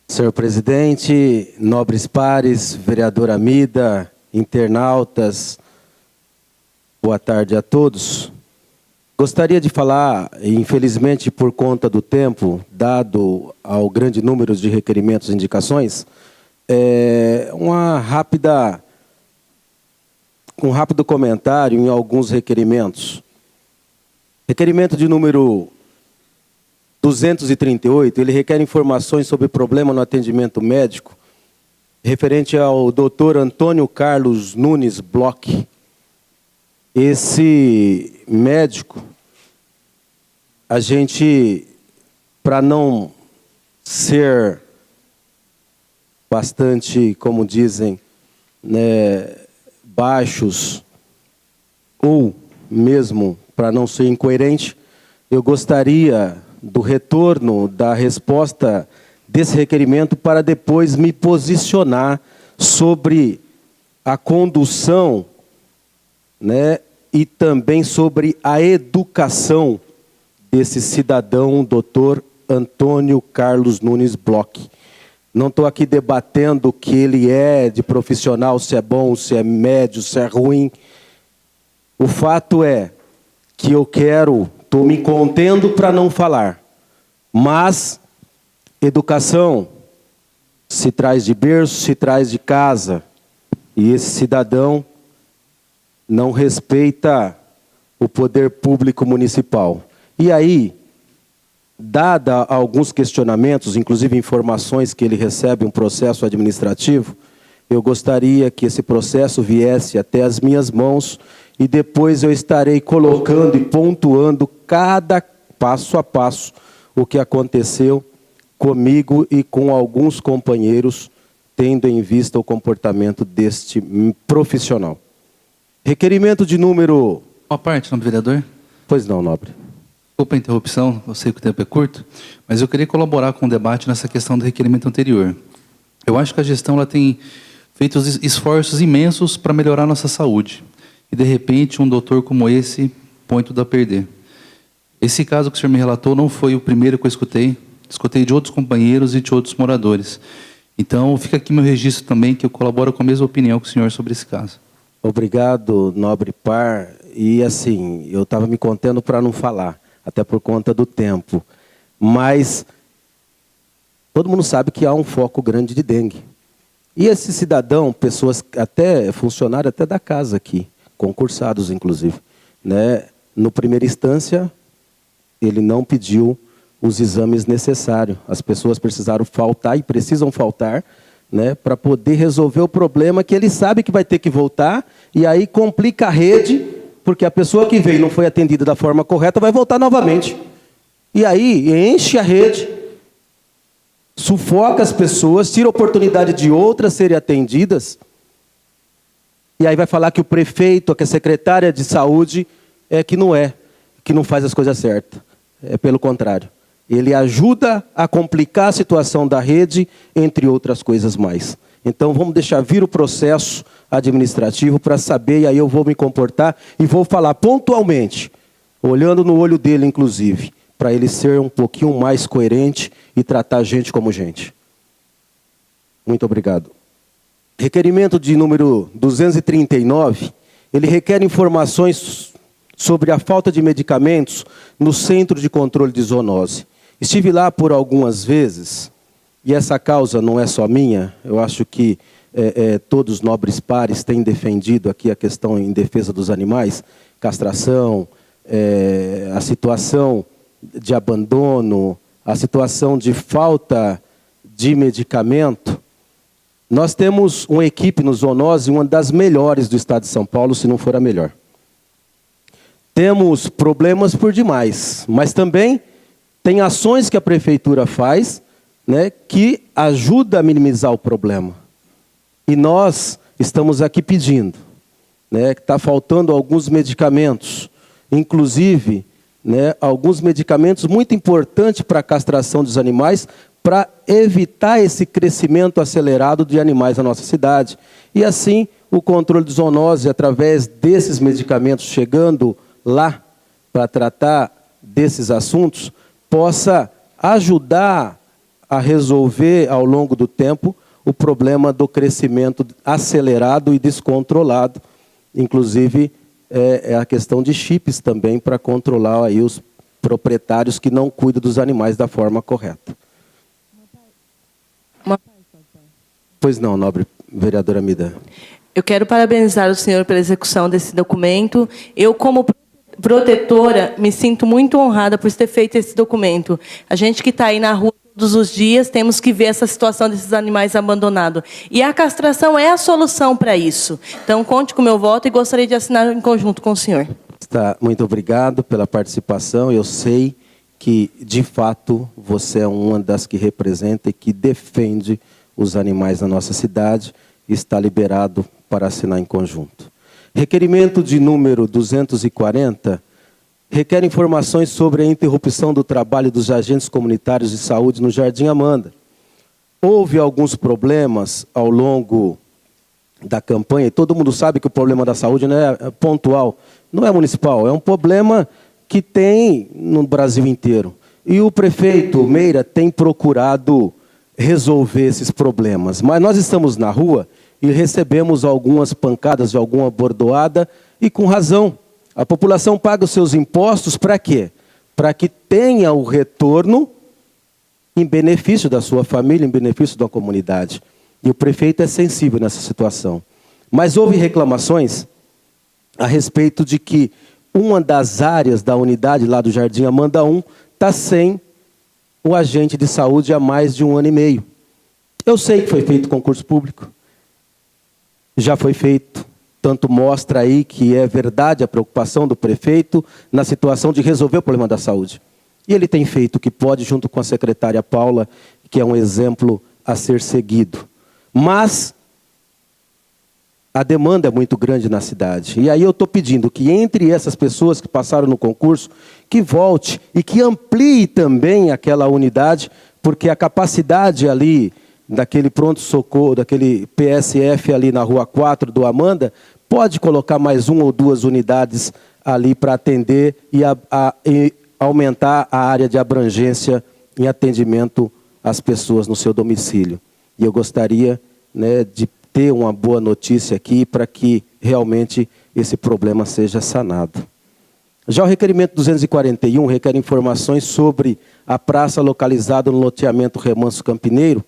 K: Senhor presidente, nobres pares, vereador Amida, internautas, boa tarde a todos. Gostaria de falar, infelizmente por conta do tempo, dado ao grande número de requerimentos e indicações, um rápido comentário em alguns requerimentos. Requerimento de número 238, ele requer informações sobre problema no atendimento médico, referente ao Dr. Antônio Carlos Nunes Bloch. Esse médico, a gente, para não ser bastante, como dizem, né, baixos, ou mesmo para não ser incoerente, eu gostaria do retorno da resposta desse requerimento para depois me posicionar sobre a condução, né, e também sobre a educação desse cidadão, doutor Antônio Carlos Nunes Bloch. Não estou aqui debatendo o que ele é de profissional, se é bom, se é médio, se é ruim. O fato é que eu estou me contendo para não falar. Mas educação se traz de berço, se traz de casa. E esse cidadão não respeita o poder público municipal. E aí, dada alguns questionamentos, inclusive informações que ele recebe um processo administrativo, eu gostaria que esse processo viesse até as minhas mãos e depois eu estarei colocando e pontuando cada passo a passo o que aconteceu comigo e com alguns companheiros, tendo em vista o comportamento deste profissional. Requerimento de número...
B: Uma parte, nobre vereador.
K: Pois não, nobre.
B: Desculpa a interrupção, eu sei que o tempo é curto, mas eu queria colaborar com o debate nessa questão do requerimento anterior. Eu acho que a gestão ela tem feito esforços imensos para melhorar a nossa saúde. E, de repente, um doutor como esse põe tudo a perder. Esse caso que o senhor me relatou não foi o primeiro que eu escutei. Escutei de outros companheiros e de outros moradores. Então, fica aqui meu registro também, que eu colaboro com a mesma opinião que o senhor sobre esse caso.
K: Obrigado, nobre par. E, assim, eu estava me contendo para não falar, até por conta do tempo. Mas todo mundo sabe que há um foco grande de dengue. E esse cidadão, pessoas, até funcionário até da casa aqui, concursados inclusive, né? No primeira instância, ele não pediu os exames necessários. As pessoas precisaram faltar e precisam faltar, né, para poder resolver o problema que ele sabe que vai ter que voltar, e aí complica a rede, porque a pessoa que veio e não foi atendida da forma correta vai voltar novamente. E aí enche a rede, sufoca as pessoas, tira a oportunidade de outras serem atendidas, e aí vai falar que o prefeito, que a secretária de saúde que não faz as coisas certas. É pelo contrário. Ele ajuda a complicar a situação da rede, entre outras coisas mais. Então vamos deixar vir o processo administrativo para saber, e aí eu vou me comportar e vou falar pontualmente, olhando no olho dele inclusive, para ele ser um pouquinho mais coerente e tratar a gente como gente. Muito obrigado. Requerimento de número 239, ele requer informações sobre a falta de medicamentos no Centro de Controle de Zoonose. Estive lá por algumas vezes, e essa causa não é só minha, eu acho que todos os nobres pares têm defendido aqui a questão em defesa dos animais, castração, a situação de abandono, a situação de falta de medicamento. Nós temos uma equipe no Zoonose, uma das melhores do estado de São Paulo, se não for a melhor. Temos problemas por demais, mas também tem ações que a prefeitura faz, né, que ajuda a minimizar o problema. E nós estamos aqui pedindo, né, que está faltando alguns medicamentos, inclusive, né, alguns medicamentos muito importantes para a castração dos animais, para evitar esse crescimento acelerado de animais na nossa cidade. E assim, o controle de zoonose, através desses medicamentos chegando lá para tratar desses assuntos, possa ajudar a resolver ao longo do tempo o problema do crescimento acelerado e descontrolado, inclusive é a questão de chips também para controlar aí os proprietários que não cuidam dos animais da forma correta. Pois não, nobre vereadora Mida.
G: Eu quero parabenizar o senhor pela execução desse documento. Eu, como protetora, me sinto muito honrada por ter feito esse documento. A gente que está aí na rua todos os dias, temos que ver essa situação desses animais abandonados. E a castração é a solução para isso. Então, conte com o meu voto e gostaria de assinar em conjunto com o senhor.
K: Muito obrigado pela participação. Eu sei que, de fato, você é uma das que representa e que defende os animais na nossa cidade e está liberado para assinar em conjunto. Requerimento de número 240 requer informações sobre a interrupção do trabalho dos agentes comunitários de saúde no Jardim Amanda. Houve alguns problemas ao longo da campanha, e todo mundo sabe que o problema da saúde não é pontual, não é municipal, é um problema que tem no Brasil inteiro. E o prefeito Meira tem procurado resolver esses problemas. Mas nós estamos na rua e recebemos algumas pancadas de alguma bordoada, e com razão. A população paga os seus impostos para quê? Para que tenha o retorno em benefício da sua família, em benefício da comunidade. E o prefeito é sensível nessa situação. Mas houve reclamações a respeito de que uma das áreas da unidade lá do Jardim Amanda 1 está sem o agente de saúde há mais de 1 ano e meio. Eu sei que foi feito concurso público. Já foi feito. Tanto mostra aí que é verdade a preocupação do prefeito na situação de resolver o problema da saúde. E ele tem feito o que pode, junto com a secretária Paula, que é um exemplo a ser seguido. Mas a demanda é muito grande na cidade. E aí eu estou pedindo que entre essas pessoas que passaram no concurso, que volte e que amplie também aquela unidade, porque a capacidade ali daquele pronto-socorro, daquele PSF ali na Rua 4 do Amanda, pode colocar mais 1 ou 2 unidades ali para atender e aumentar a área de abrangência em atendimento às pessoas no seu domicílio. E eu gostaria, né, de ter uma boa notícia aqui para que realmente esse problema seja sanado. Já o requerimento 241 requer informações sobre a praça localizada no loteamento Remanso Campineiro.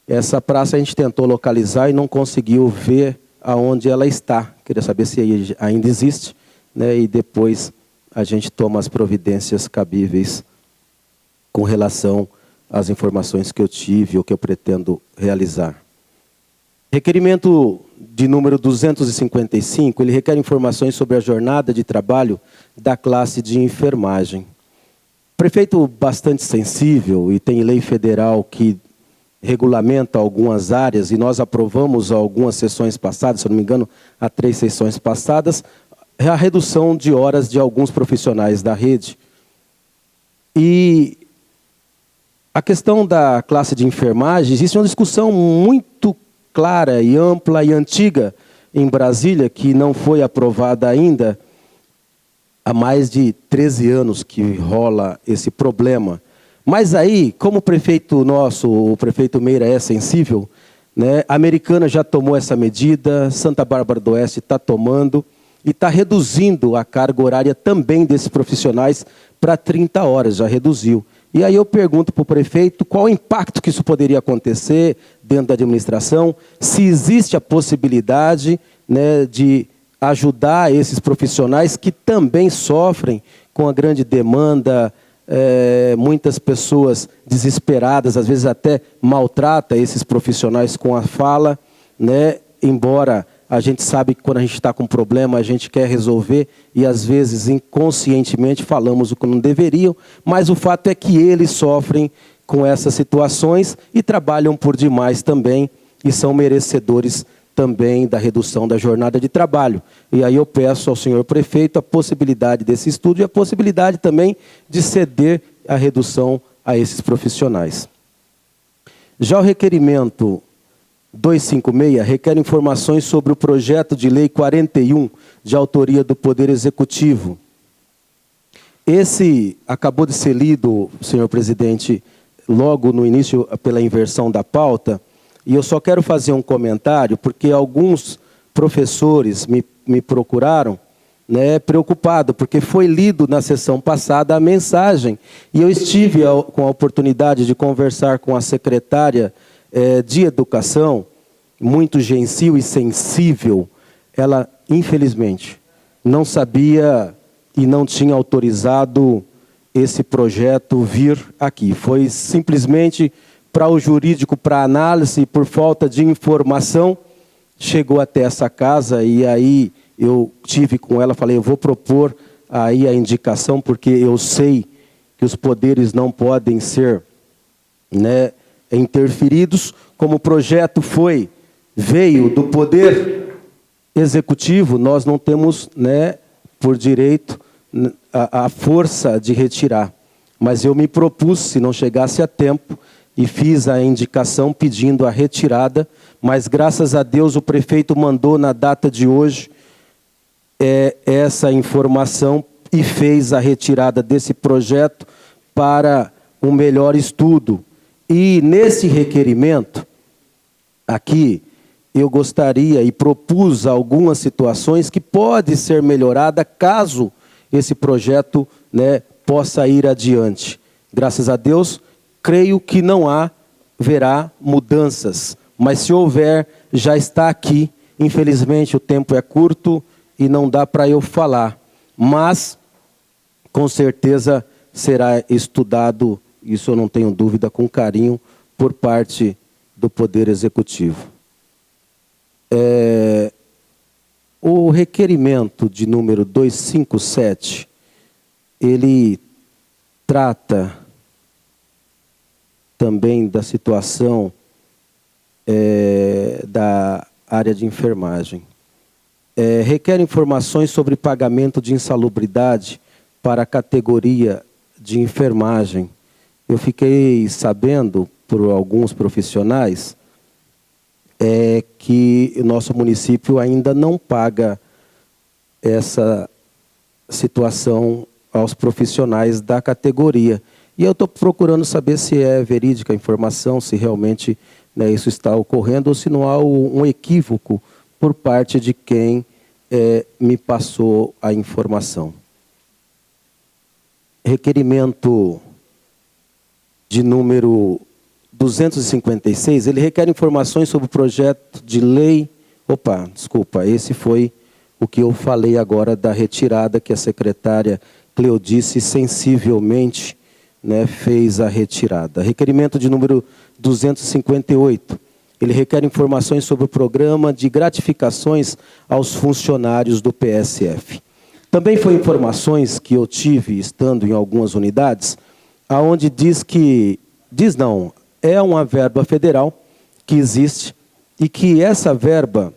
K: Essa praça a gente tentou localizar e não conseguiu ver aonde ela está. Queria saber se ainda existe, né? E depois a gente toma as providências cabíveis com relação às informações que eu tive ou que eu pretendo realizar. Requerimento de número 255, ele requer informações sobre a jornada de trabalho da classe de enfermagem. Prefeito bastante sensível, e tem lei federal que regulamenta algumas áreas, e nós aprovamos algumas sessões passadas, se eu não me engano, há 3 sessões passadas, a redução de horas de alguns profissionais da rede. E a questão da classe de enfermagem, existe uma discussão muito clara e ampla e antiga em Brasília, que não foi aprovada ainda. Há mais de 13 anos que rola esse problema. Mas aí, como o prefeito nosso, o prefeito Meira é sensível, né, a Americana já tomou essa medida, Santa Bárbara do Oeste está tomando e está reduzindo a carga horária também desses profissionais para 30 horas, já reduziu. E aí eu pergunto para o prefeito qual o impacto que isso poderia acontecer dentro da administração, se existe a possibilidade, né, de ajudar esses profissionais que também sofrem com a grande demanda, muitas pessoas desesperadas, às vezes até maltrata esses profissionais com a fala, né? Embora a gente sabe que quando a gente está com um problema, a gente quer resolver e às vezes inconscientemente falamos o que não deveriam, mas o fato é que eles sofrem com essas situações e trabalham por demais também e são merecedores também da redução da jornada de trabalho. E aí eu peço ao senhor prefeito a possibilidade desse estudo e a possibilidade também de ceder a redução a esses profissionais. Já o requerimento 256 requer informações sobre o projeto de lei 41, de autoria do Poder Executivo. Esse acabou de ser lido, senhor presidente, logo no início pela inversão da pauta, e eu só quero fazer um comentário, porque alguns professores me procuraram, né, preocupado, porque foi lido na sessão passada a mensagem, e eu estive com a oportunidade de conversar com a secretária de Educação, muito gentil e sensível. Ela, infelizmente, não sabia e não tinha autorizado esse projeto vir aqui. Foi simplesmente para o jurídico, para análise, por falta de informação, chegou até essa casa, e aí eu tive com ela, falei, eu vou propor aí a indicação, porque eu sei que os poderes não podem ser, né, interferidos, como o projeto veio do Poder Executivo, nós não temos, né, por direito a força de retirar. Mas eu me propus, se não chegasse a tempo, e fiz a indicação pedindo a retirada, mas graças a Deus o prefeito mandou na data de hoje essa informação e fez a retirada desse projeto para um melhor estudo. E nesse requerimento, aqui, eu gostaria e propus algumas situações que podem ser melhoradas caso esse projeto, né, possa ir adiante. Graças a Deus, creio que não haverá mudanças, mas se houver, já está aqui. Infelizmente, o tempo é curto e não dá para eu falar, mas com certeza será estudado, isso eu não tenho dúvida, com carinho, por parte do Poder Executivo. O requerimento de número 257, ele trata também da situação da área de enfermagem. Requer informações sobre pagamento de insalubridade para a categoria de enfermagem. Eu fiquei sabendo, por alguns profissionais, que o nosso município ainda não paga essa situação aos profissionais da categoria. E eu estou procurando saber se é verídica a informação, se realmente, né, isso está ocorrendo, ou se não há um equívoco por parte de quem me passou a informação. Requerimento de número 256, ele requer informações sobre o projeto de lei... esse foi o que eu falei agora da retirada, que a secretária Cleodice sensivelmente, né, fez a retirada. Requerimento de número 258, ele requer informações sobre o programa de gratificações aos funcionários do PSF. Também foi informações que eu tive estando em algumas unidades, aonde é uma verba federal que existe e que essa verba,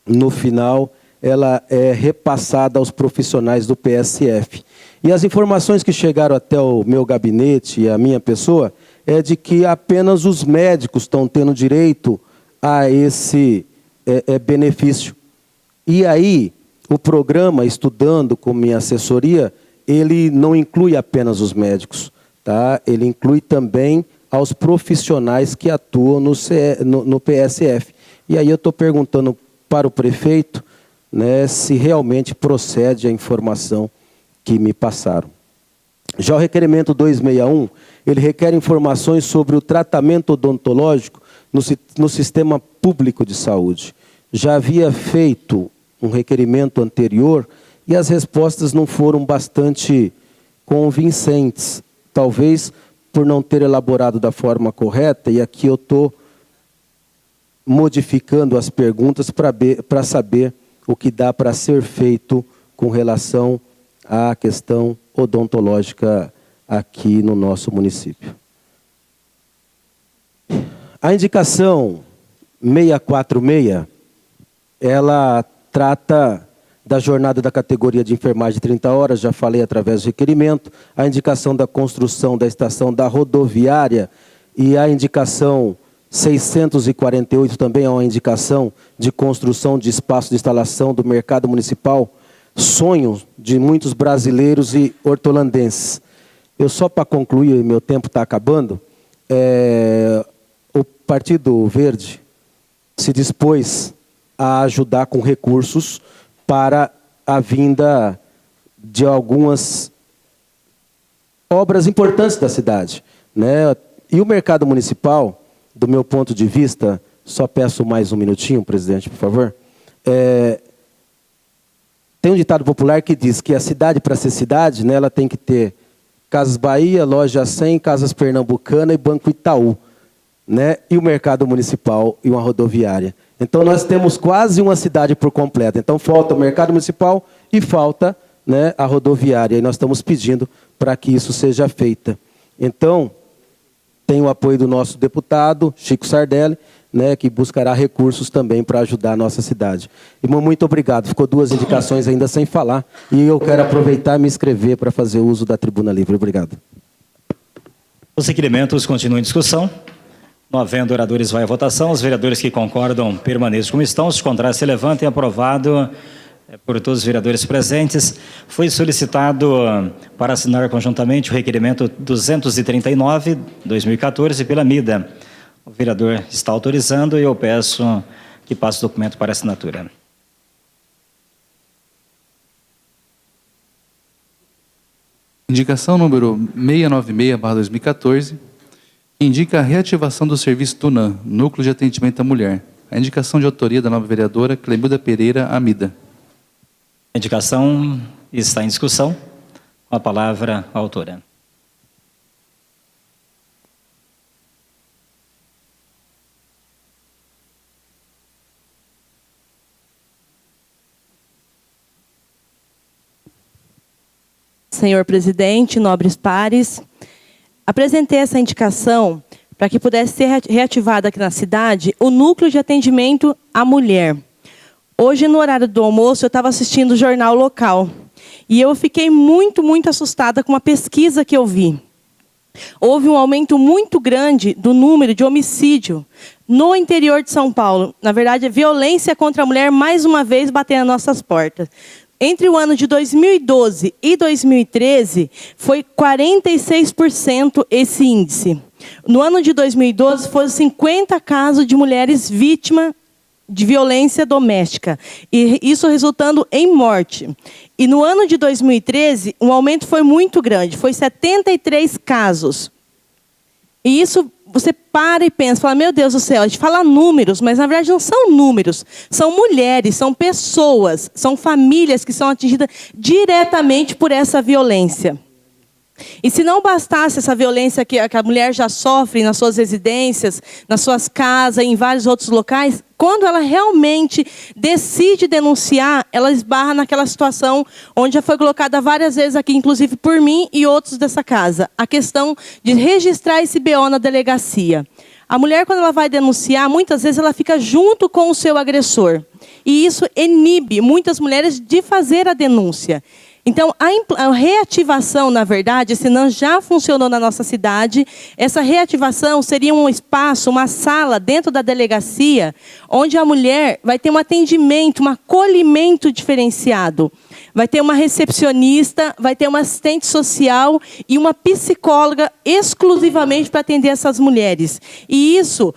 K: no final, ela é repassada aos profissionais do PSF. E as informações que chegaram até o meu gabinete e a minha pessoa é de que apenas os médicos estão tendo direito a esse benefício. E aí, o programa, estudando com minha assessoria, ele não inclui apenas os médicos, tá? Ele inclui também aos profissionais que atuam no PSF. E aí eu estou perguntando para o prefeito, né, se realmente procede a informação que me passaram. Já o requerimento 261, ele requer informações sobre o tratamento odontológico no sistema público de saúde. Já havia feito um requerimento anterior e as respostas não foram bastante convincentes. Talvez por não ter elaborado da forma correta, e aqui eu estou modificando as perguntas para saber o que dá para ser feito com relação à questão odontológica aqui no nosso município. A indicação 646, ela trata da jornada da categoria de enfermagem de 30 horas, já falei através do requerimento, a indicação da construção da estação da rodoviária e a indicação 648 também é uma indicação de construção de espaço de instalação do mercado municipal, sonho de muitos brasileiros e hortolandenses. Eu só para concluir, meu tempo está acabando, o Partido Verde se dispôs a ajudar com recursos para a vinda de algumas obras importantes da cidade, né? E o mercado municipal, do meu ponto de vista, só peço mais um minutinho, presidente, por favor. Tem um ditado popular que diz que a cidade, para ser cidade, né, ela tem que ter Casas Bahia, Loja 100, Casas Pernambucana e Banco Itaú, né? E o mercado municipal e uma rodoviária. Então, nós temos quase uma cidade por completo. Então, falta o mercado municipal e falta, né, a rodoviária. E nós estamos pedindo para que isso seja feito. Então, tem o apoio do nosso deputado, Chico Sardelli, né, que buscará recursos também para ajudar a nossa cidade. Irmão, muito obrigado. Ficou 2 indicações ainda sem falar. E eu quero aproveitar e me inscrever para fazer uso da tribuna livre. Obrigado.
J: Os requerimentos continuam em discussão. Não havendo oradores, vai à votação. Os vereadores que concordam permaneçam como estão. Os contrários se levantem. Aprovado por todos os vereadores presentes. Foi solicitado para assinar conjuntamente o requerimento 239/2014 pela MIDA. O vereador está autorizando e eu peço que passe o documento para assinatura.
B: Indicação número 696/2014, que indica a reativação do serviço TUNAM, Núcleo de Atendimento à Mulher. A indicação de autoria da nova vereadora Clemilda Pereira Amida.
J: A indicação está em discussão. Com a palavra, a autora.
G: Senhor presidente, nobres pares, apresentei essa indicação para que pudesse ser reativado aqui na cidade o núcleo de atendimento à mulher. Hoje, no horário do almoço, eu estava assistindo o jornal local e eu fiquei muito assustada com uma pesquisa que eu vi. Houve um aumento muito grande do número de homicídio no interior de São Paulo. Na verdade, a violência contra a mulher, mais uma vez, batendo nas nossas portas. Entre o ano de 2012 e 2013, foi 46% esse índice. No ano de 2012, foram 50 casos de mulheres vítimas de violência doméstica, e isso resultando em morte. E no ano de 2013, um aumento foi muito grande, foi 73 casos. E isso, você para e pensa, fala, meu Deus do céu, a gente fala números, mas na verdade não são números, são mulheres, são pessoas, são famílias que são atingidas diretamente por essa violência. E se não bastasse essa violência que a mulher já sofre nas suas residências, nas suas casas, em vários outros locais, quando ela realmente decide denunciar, ela esbarra naquela situação onde já foi colocada várias vezes aqui, inclusive por mim e outros dessa casa, a questão de registrar esse BO na delegacia. A mulher, quando ela vai denunciar, muitas vezes ela fica junto com o seu agressor. E isso inibe muitas mulheres de fazer a denúncia. Então, a reativação, na verdade, se não já funcionou na nossa cidade, essa reativação seria um espaço, uma sala dentro da delegacia, onde a mulher vai ter um atendimento, um acolhimento diferenciado. Vai ter uma recepcionista, vai ter uma assistente social e uma psicóloga exclusivamente para atender essas mulheres. E isso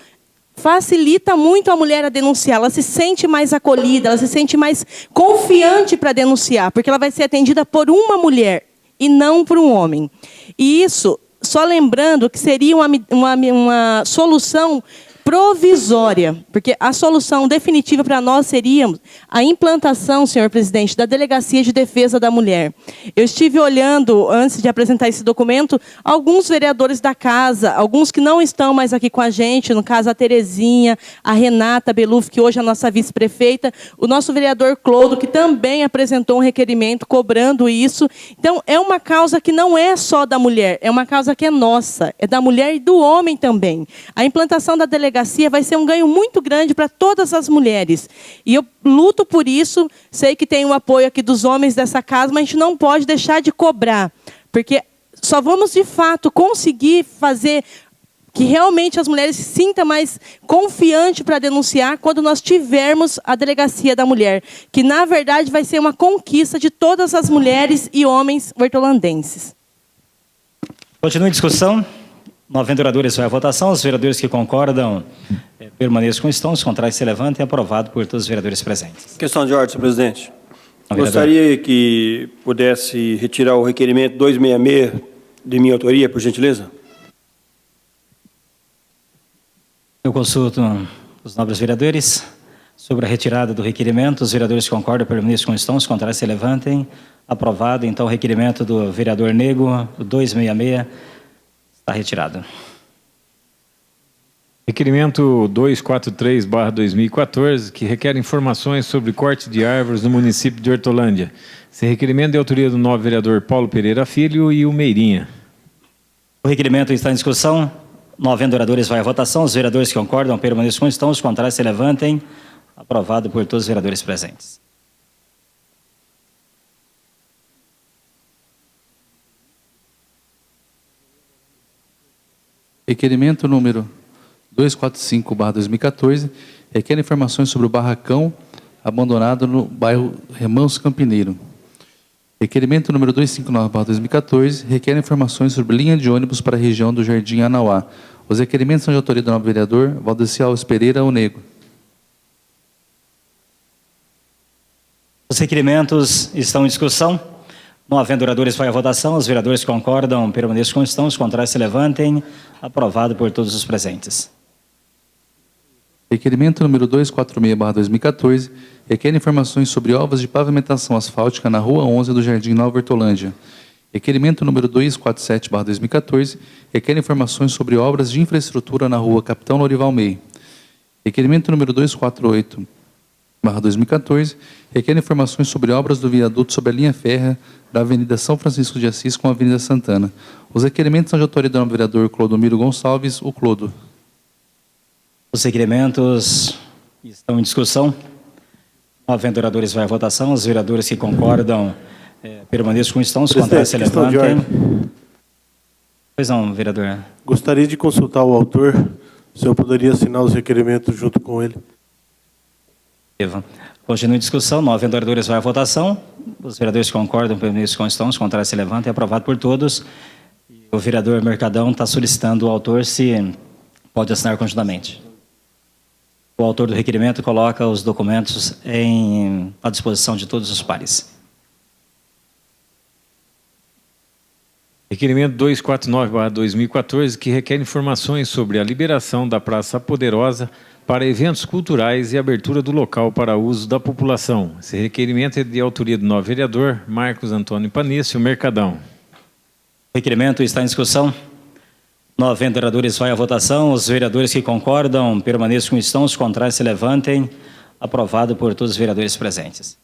G: facilita muito a mulher a denunciar, ela se sente mais acolhida, ela se sente mais confiante para denunciar, porque ela vai ser atendida por uma mulher e não por um homem. E isso, só lembrando que seria uma solução provisória, porque a solução definitiva para nós seria a implantação, senhor presidente, da Delegacia de Defesa da Mulher. Eu estive olhando, antes de apresentar esse documento, alguns vereadores da casa, alguns que não estão mais aqui com a gente, no caso a Terezinha, a Renata Beluf, que hoje é a nossa vice-prefeita, o nosso vereador Clodo, que também apresentou um requerimento cobrando isso. Então, é uma causa que não é só da mulher, é uma causa que é nossa, é da mulher e do homem também. A implantação da Delegacia delegacia vai ser um ganho muito grande para todas as mulheres. E eu luto por isso, sei que tem o apoio aqui dos homens dessa casa, mas a gente não pode deixar de cobrar, porque só vamos, de fato, conseguir fazer que realmente as mulheres se sintam mais confiantes para denunciar quando nós tivermos a delegacia da mulher, que, na verdade, vai ser uma conquista de todas as mulheres e homens hortolandenses.
J: Continua em discussão. Não havendo oradores, vai à votação. Os vereadores que concordam permaneçam como estão. Os contrários se levantem. Aprovado por todos os vereadores presentes.
L: Questão de ordem, senhor presidente.
J: Não,
L: Gostaria que pudesse retirar o requerimento 266 de minha autoria, por gentileza.
J: Eu consulto os nobres vereadores sobre a retirada do requerimento. Os vereadores que concordam permaneçam como estão. Os contrários se levantem. Aprovado. Então, o requerimento do vereador Nego, o 266, está retirado.
C: Requerimento 243/2014, que requer informações sobre corte de árvores no município de Hortolândia. Esse requerimento é de autoria do novo vereador Paulo Pereira Filho e o Meirinha.
J: O requerimento está em discussão. Não havendo oradores, vai à votação. Os vereadores que concordam permaneçam como estão. Os contrários se levantem. Aprovado por todos os vereadores presentes.
B: Requerimento número 245/2014, requer informações sobre o barracão abandonado no bairro Remanso Campineiro. Requerimento número 259/2014, requer informações sobre linha de ônibus para a região do Jardim Anauá. Os requerimentos são de autoria do novo vereador Valdeci Alves Pereira, o Nego.
J: Os requerimentos estão em discussão. Não havendo oradores, vai à votação. Os vereadores que concordam permaneçam como estão. Os contrários se levantem. Aprovado por todos os presentes.
B: Requerimento número 246/2014, requer informações sobre obras de pavimentação asfáltica na Rua 11 do Jardim Nova Hortolândia. Requerimento número 247/2014, requer informações sobre obras de infraestrutura na Rua Capitão Lorival Mei. Requerimento número 248/2014, requer informações sobre obras do viaduto sobre a linha férrea da Avenida São Francisco de Assis com a Avenida Santana. Os requerimentos são de autoria do novo vereador Clodomiro Gonçalves, o Clodo.
J: Os requerimentos estão em discussão. Não havendo oradores, vai à votação. Os vereadores que concordam permaneçam como estão. Os contrários se levantem. Pois não, vereador.
M: Gostaria de consultar o autor, se eu poderia assinar os requerimentos junto com ele.
J: Continua em discussão. Não havendo oradores, vai à votação. Os vereadores que concordam permaneçam como estão. Os contrários se levantem. Aprovado por todos. O vereador Mercadão está solicitando o autor se pode assinar conjuntamente. O autor do requerimento coloca os documentos à disposição de todos os pares.
C: Requerimento 249/2014, que requer informações sobre a liberação da Praça Poderosa para eventos culturais e abertura do local para uso da população. Esse requerimento é de autoria do novo vereador Marcos Antônio Panício, Mercadão.
J: O requerimento está em discussão. Não havendo oradores, vai à votação. Os vereadores que concordam permaneçam como estão. Os contrários se levantem. Aprovado por todos os vereadores presentes.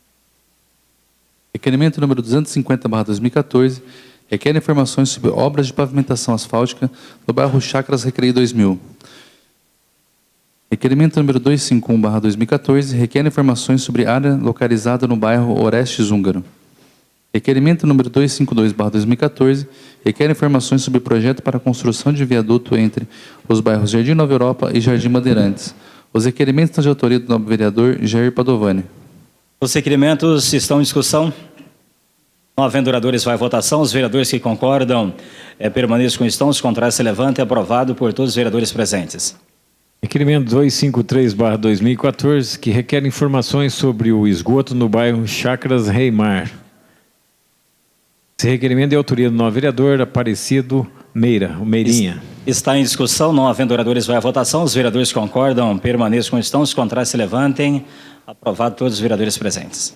B: Requerimento número 250/2014, requer informações sobre obras de pavimentação asfáltica no bairro Chácaras Recreio 2000. Requerimento número 251/2014, requer informações sobre área localizada no bairro Orestes Húngaro. Requerimento número 252/2014, requer informações sobre projeto para a construção de viaduto entre os bairros Jardim Nova Europa e Jardim Bandeirantes. Os requerimentos são de autoria do novo vereador Jair Padovani.
J: Os requerimentos estão em discussão. Não havendo oradores, vai à votação. Os vereadores que concordam permaneçam como estão. Os contrários se levantem. Aprovado por todos os vereadores presentes.
C: Requerimento 253/2014, que requer informações sobre o esgoto no bairro Chácaras Reimar. Esse requerimento é de autoria do novo vereador Aparecido Meira, o Meirinha.
J: Está em discussão. Não havendo oradores, vai à votação. Os vereadores que concordam permaneçam como estão. Os contrários se levantem. Aprovado todos os vereadores presentes.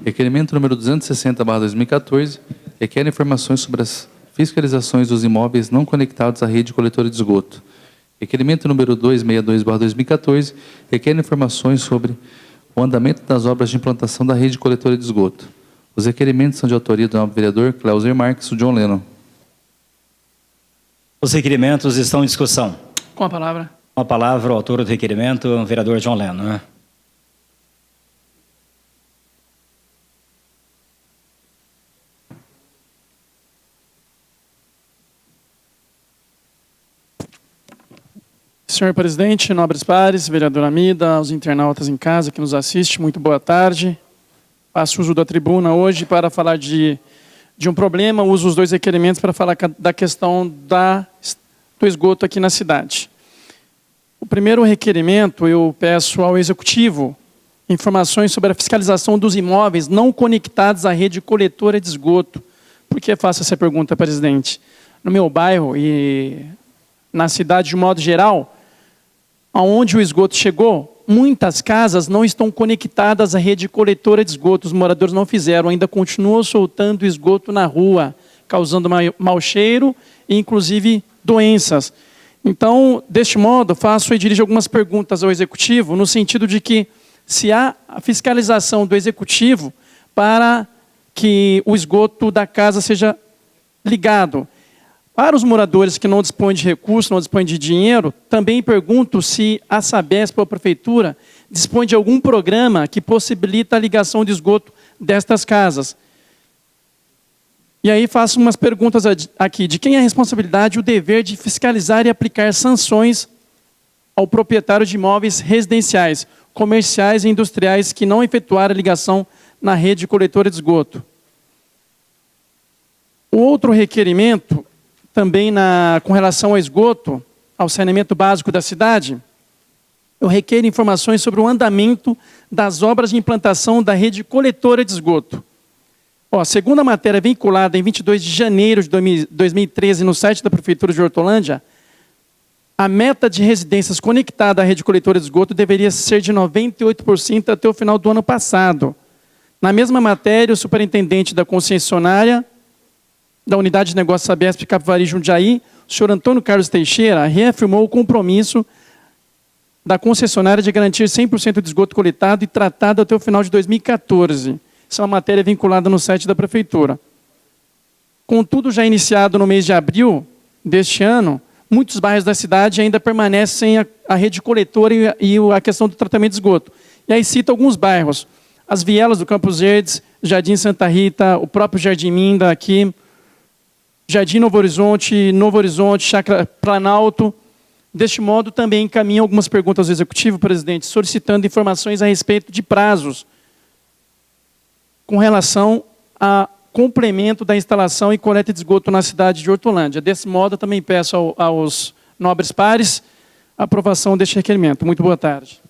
B: Requerimento número 260/2014, requer informações sobre as fiscalizações dos imóveis não conectados à rede coletora de esgoto. Requerimento número 262/2014, requer informações sobre o andamento das obras de implantação da rede coletora de esgoto. Os requerimentos são de autoria do novo vereador Cláudio Marques, o John Lennon.
J: Os requerimentos estão em discussão.
N: Com a palavra.
J: Com a palavra, o autor do requerimento, o vereador John Leno.
N: Senhor presidente, nobres pares, vereador Amida, aos internautas em casa que nos assistem, muito boa tarde. Faço uso da tribuna hoje para falar de um problema, uso os dois requerimentos para falar da questão do esgoto aqui na cidade. O primeiro requerimento, eu peço ao Executivo informações sobre a fiscalização dos imóveis não conectados à rede coletora de esgoto. Por que faço essa pergunta, presidente? No meu bairro e na cidade de modo geral, aonde o esgoto chegou, muitas casas não estão conectadas à rede coletora de esgoto. Os moradores não fizeram, ainda continuam soltando esgoto na rua, causando mau cheiro e, inclusive, doenças. Então, deste modo, faço e dirijo algumas perguntas ao Executivo, no sentido de que, se há a fiscalização do Executivo para que o esgoto da casa seja ligado. Para os moradores que não dispõem de recursos, não dispõem de dinheiro, também pergunto se a Sabesp ou a Prefeitura dispõe de algum programa que possibilita a ligação de esgoto destas casas. E aí faço umas perguntas aqui. De quem é a responsabilidade e o dever de fiscalizar e aplicar sanções ao proprietário de imóveis residenciais, comerciais e industriais que não efetuarem a ligação na rede coletora de esgoto? O outro requerimento, também com relação ao esgoto, ao saneamento básico da cidade, eu requeiro informações sobre o andamento das obras de implantação da rede coletora de esgoto. Segundo a matéria vinculada em 22 de janeiro de 2013 no site da Prefeitura de Hortolândia, a meta de residências conectada à rede coletora de esgoto deveria ser de 98% até o final do ano passado. Na mesma matéria, o superintendente da concessionária da Unidade de Negócios Sabesp Capivari Jundiaí, o senhor Antônio Carlos Teixeira, reafirmou o compromisso da concessionária de garantir 100% de esgoto coletado e tratado até o final de 2014. Isso é uma matéria vinculada no site da Prefeitura. Contudo, já iniciado no mês de abril deste ano, muitos bairros da cidade ainda permanecem a rede coletora e a questão do tratamento de esgoto. E aí cito alguns bairros. As Vielas do Campos Verdes, Jardim Santa Rita, o próprio Jardim Minda aqui, Jardim Novo Horizonte, Chácara Planalto. Deste modo, também encaminho algumas perguntas ao Executivo, presidente, solicitando informações a respeito de prazos com relação a complemento da instalação e coleta de esgoto na cidade de Hortolândia. Desse modo, também peço aos nobres pares a aprovação deste requerimento. Muito boa tarde.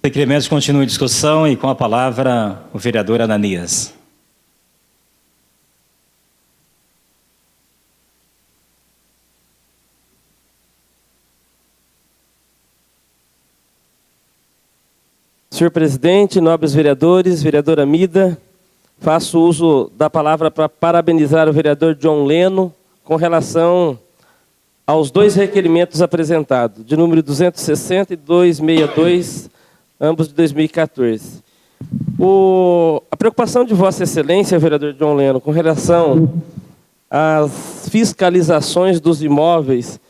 J: Requerimentos continuam em discussão e com a palavra o vereador Ananias.
F: Senhor presidente, nobres vereadores, vereadora Amida, faço uso da palavra para parabenizar o vereador John Leno com relação aos dois requerimentos apresentados, de número 260 e 262, ambos de 2014. A preocupação de Vossa Excelência, vereador John Leno, com relação às fiscalizações dos imóveis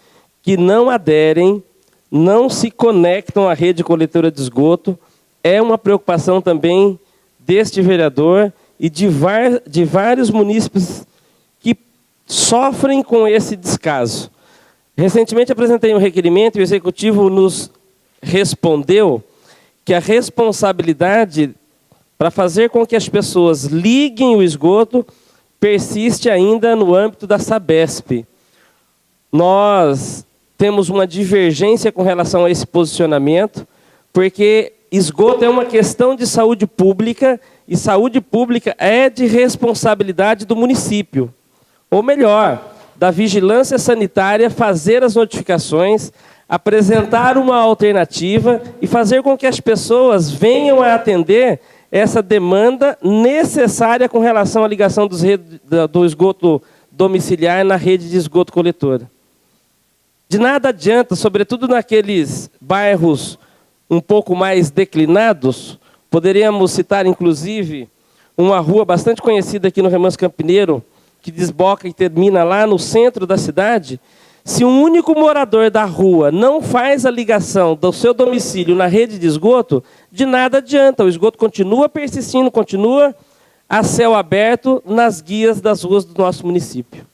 F: que não aderem, não se conectam à rede coletora de esgoto, é uma preocupação também deste vereador e de vários munícipes que sofrem com esse descaso. Recentemente apresentei um requerimento e o Executivo nos respondeu que a responsabilidade para fazer com que as pessoas liguem o esgoto persiste ainda no âmbito da Sabesp. Nós temos uma divergência com relação a esse posicionamento, porque esgoto é uma questão de saúde pública e saúde pública é de responsabilidade do município. Ou melhor, da vigilância sanitária fazer as notificações, apresentar uma alternativa e fazer com que as pessoas venham a atender essa demanda necessária com relação à ligação do esgoto domiciliar na rede de esgoto coletora. De nada adianta, sobretudo naqueles bairros um pouco mais declinados, poderíamos citar, inclusive, uma rua bastante conhecida aqui no Remanso Campineiro, que desboca e termina lá no centro da cidade, Se um único morador da rua não faz a ligação do seu domicílio na rede de esgoto, de nada adianta. O esgoto continua persistindo, continua a céu aberto nas guias das ruas do nosso município.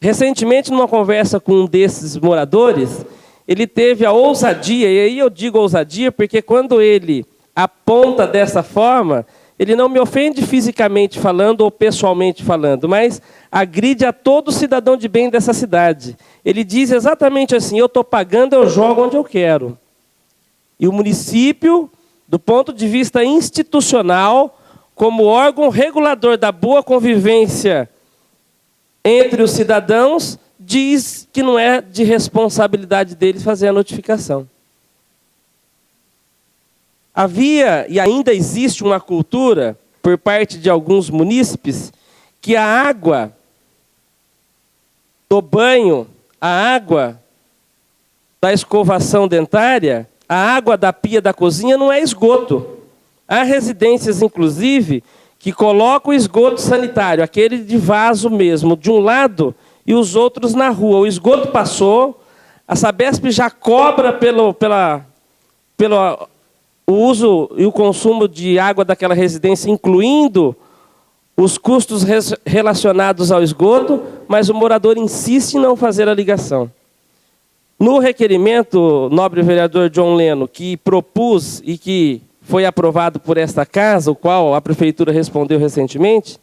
F: Recentemente, numa conversa com um desses moradores, ele teve a ousadia, e aí eu digo ousadia porque quando ele aponta dessa forma, ele não me ofende fisicamente falando ou pessoalmente falando, mas agride a todo cidadão de bem dessa cidade. Ele diz exatamente assim: eu estou pagando, eu jogo onde eu quero. E o município, do ponto de vista institucional, como órgão regulador da boa convivência entre os cidadãos, diz que não é de responsabilidade deles fazer a notificação. Havia e ainda existe uma cultura, por parte de alguns munícipes, que a água do banho, a água da escovação dentária, a água da pia da cozinha não é esgoto. Há residências, inclusive, que colocam o esgoto sanitário, aquele de vaso mesmo, de um lado e os outros na rua. O esgoto passou, a Sabesp já cobra pelo o uso e o consumo de água daquela residência, incluindo os custos relacionados ao esgoto, mas o morador insiste em não fazer a ligação. No requerimento, nobre vereador John Leno, que propus e que foi aprovado por esta casa, o qual a prefeitura respondeu recentemente,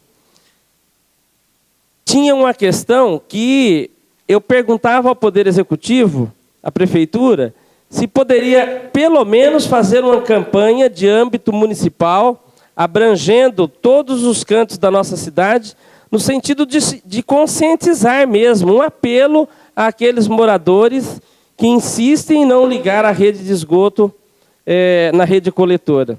F: tinha uma questão que eu perguntava ao Poder Executivo, à prefeitura, se poderia, pelo menos, fazer uma campanha de âmbito municipal, abrangendo todos os cantos da nossa cidade, no sentido de conscientizar mesmo, um apelo àqueles moradores que insistem em não ligar a rede de esgoto na rede coletora.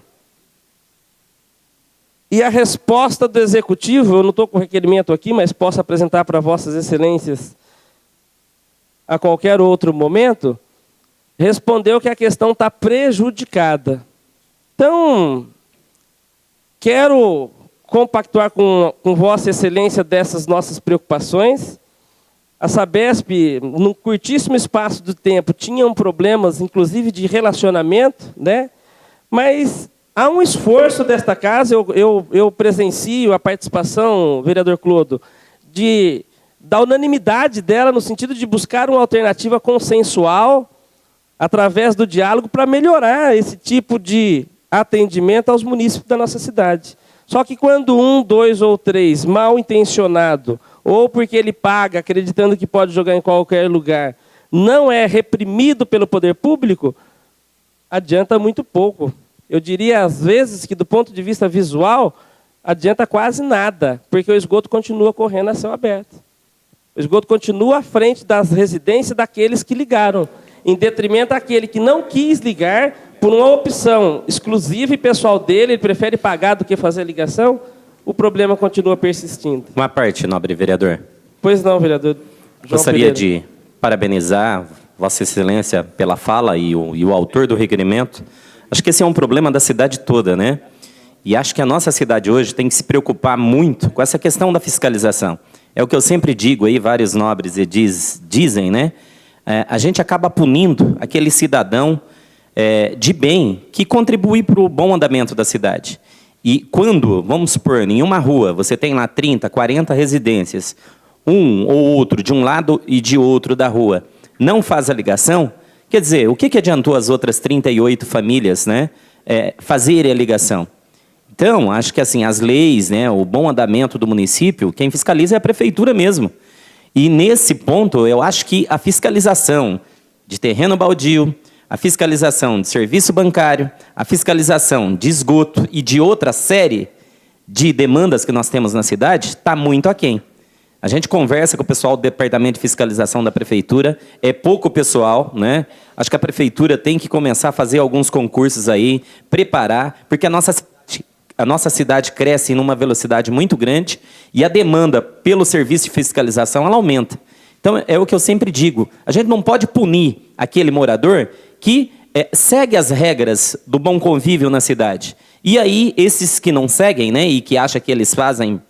F: E a resposta do Executivo, eu não estou com o requerimento aqui, mas posso apresentar para Vossas Excelências a qualquer outro momento, respondeu que a questão está prejudicada. Então, quero compactuar com Vossa Excelência dessas nossas preocupações. A Sabesp, num curtíssimo espaço de tempo, tinha problemas, inclusive, de relacionamento, né? Mas há um esforço desta casa, eu presencio a participação, vereador Clodo, da unanimidade dela, no sentido de buscar uma alternativa consensual, através do diálogo, para melhorar esse tipo de atendimento aos munícipes da nossa cidade. Só que quando 1, 2 ou 3, mal intencionado, ou porque ele paga, acreditando que pode jogar em qualquer lugar, não é reprimido pelo poder público, adianta muito pouco. Eu diria, às vezes, que do ponto de vista visual, adianta quase nada, porque o esgoto continua correndo a céu aberto. O esgoto continua à frente das residências daqueles que ligaram, em detrimento daquele que não quis ligar, por uma opção exclusiva e pessoal dele, ele prefere pagar do que fazer a ligação, o problema continua persistindo.
E: Uma parte, nobre vereador.
F: Pois não, vereador João
E: Gostaria
F: Pereira.
E: de parabenizar Vossa Excelência pela fala e o autor do requerimento. Acho que esse é um problema da cidade toda, né? E acho que a nossa cidade hoje tem que se preocupar muito com essa questão da fiscalização. É o que eu sempre digo aí, vários nobres dizem, né? A gente acaba punindo aquele cidadão de bem que contribui para o bom andamento da cidade. E quando, vamos supor, em uma rua, você tem lá 30, 40 residências, um ou outro de um lado e de outro da rua, não faz a ligação, quer dizer, o que adiantou as outras 38 famílias, né, fazerem a ligação? Então, acho que assim, as leis, né, o bom andamento do município, quem fiscaliza é a prefeitura mesmo. E nesse ponto, eu acho que a fiscalização de terreno baldio, a fiscalização de serviço bancário, a fiscalização de esgoto e de outra série de demandas que nós temos na cidade, está muito aquém. A gente conversa com o pessoal do Departamento de Fiscalização da Prefeitura, é pouco pessoal, né? Acho que a Prefeitura tem que começar a fazer alguns concursos aí, preparar, porque a nossa cidade cresce numa velocidade muito grande e a demanda pelo serviço de fiscalização, ela aumenta. Então, é o que eu sempre digo, a gente não pode punir aquele morador que segue as regras do bom convívio na cidade. E aí, esses que não seguem, né, e que acham que eles fazem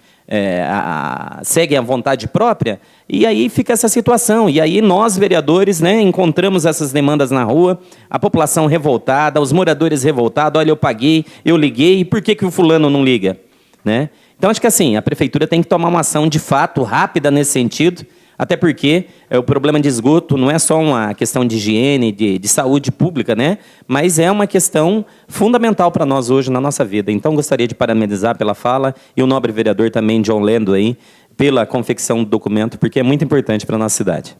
E: seguem a vontade própria, e aí fica essa situação. E aí nós, vereadores, né, encontramos essas demandas na rua, a população revoltada, os moradores revoltados, olha, eu paguei, eu liguei, e por que o fulano não liga? Né? Então, acho que assim, a prefeitura tem que tomar uma ação de fato rápida nesse sentido, até porque o problema de esgoto não é só uma questão de higiene, de saúde pública, né? Mas é uma questão fundamental para nós hoje na nossa vida. Então, gostaria de parabenizar pela fala e o nobre vereador também, John Lendo, aí, pela confecção do documento, porque é muito importante para a nossa cidade.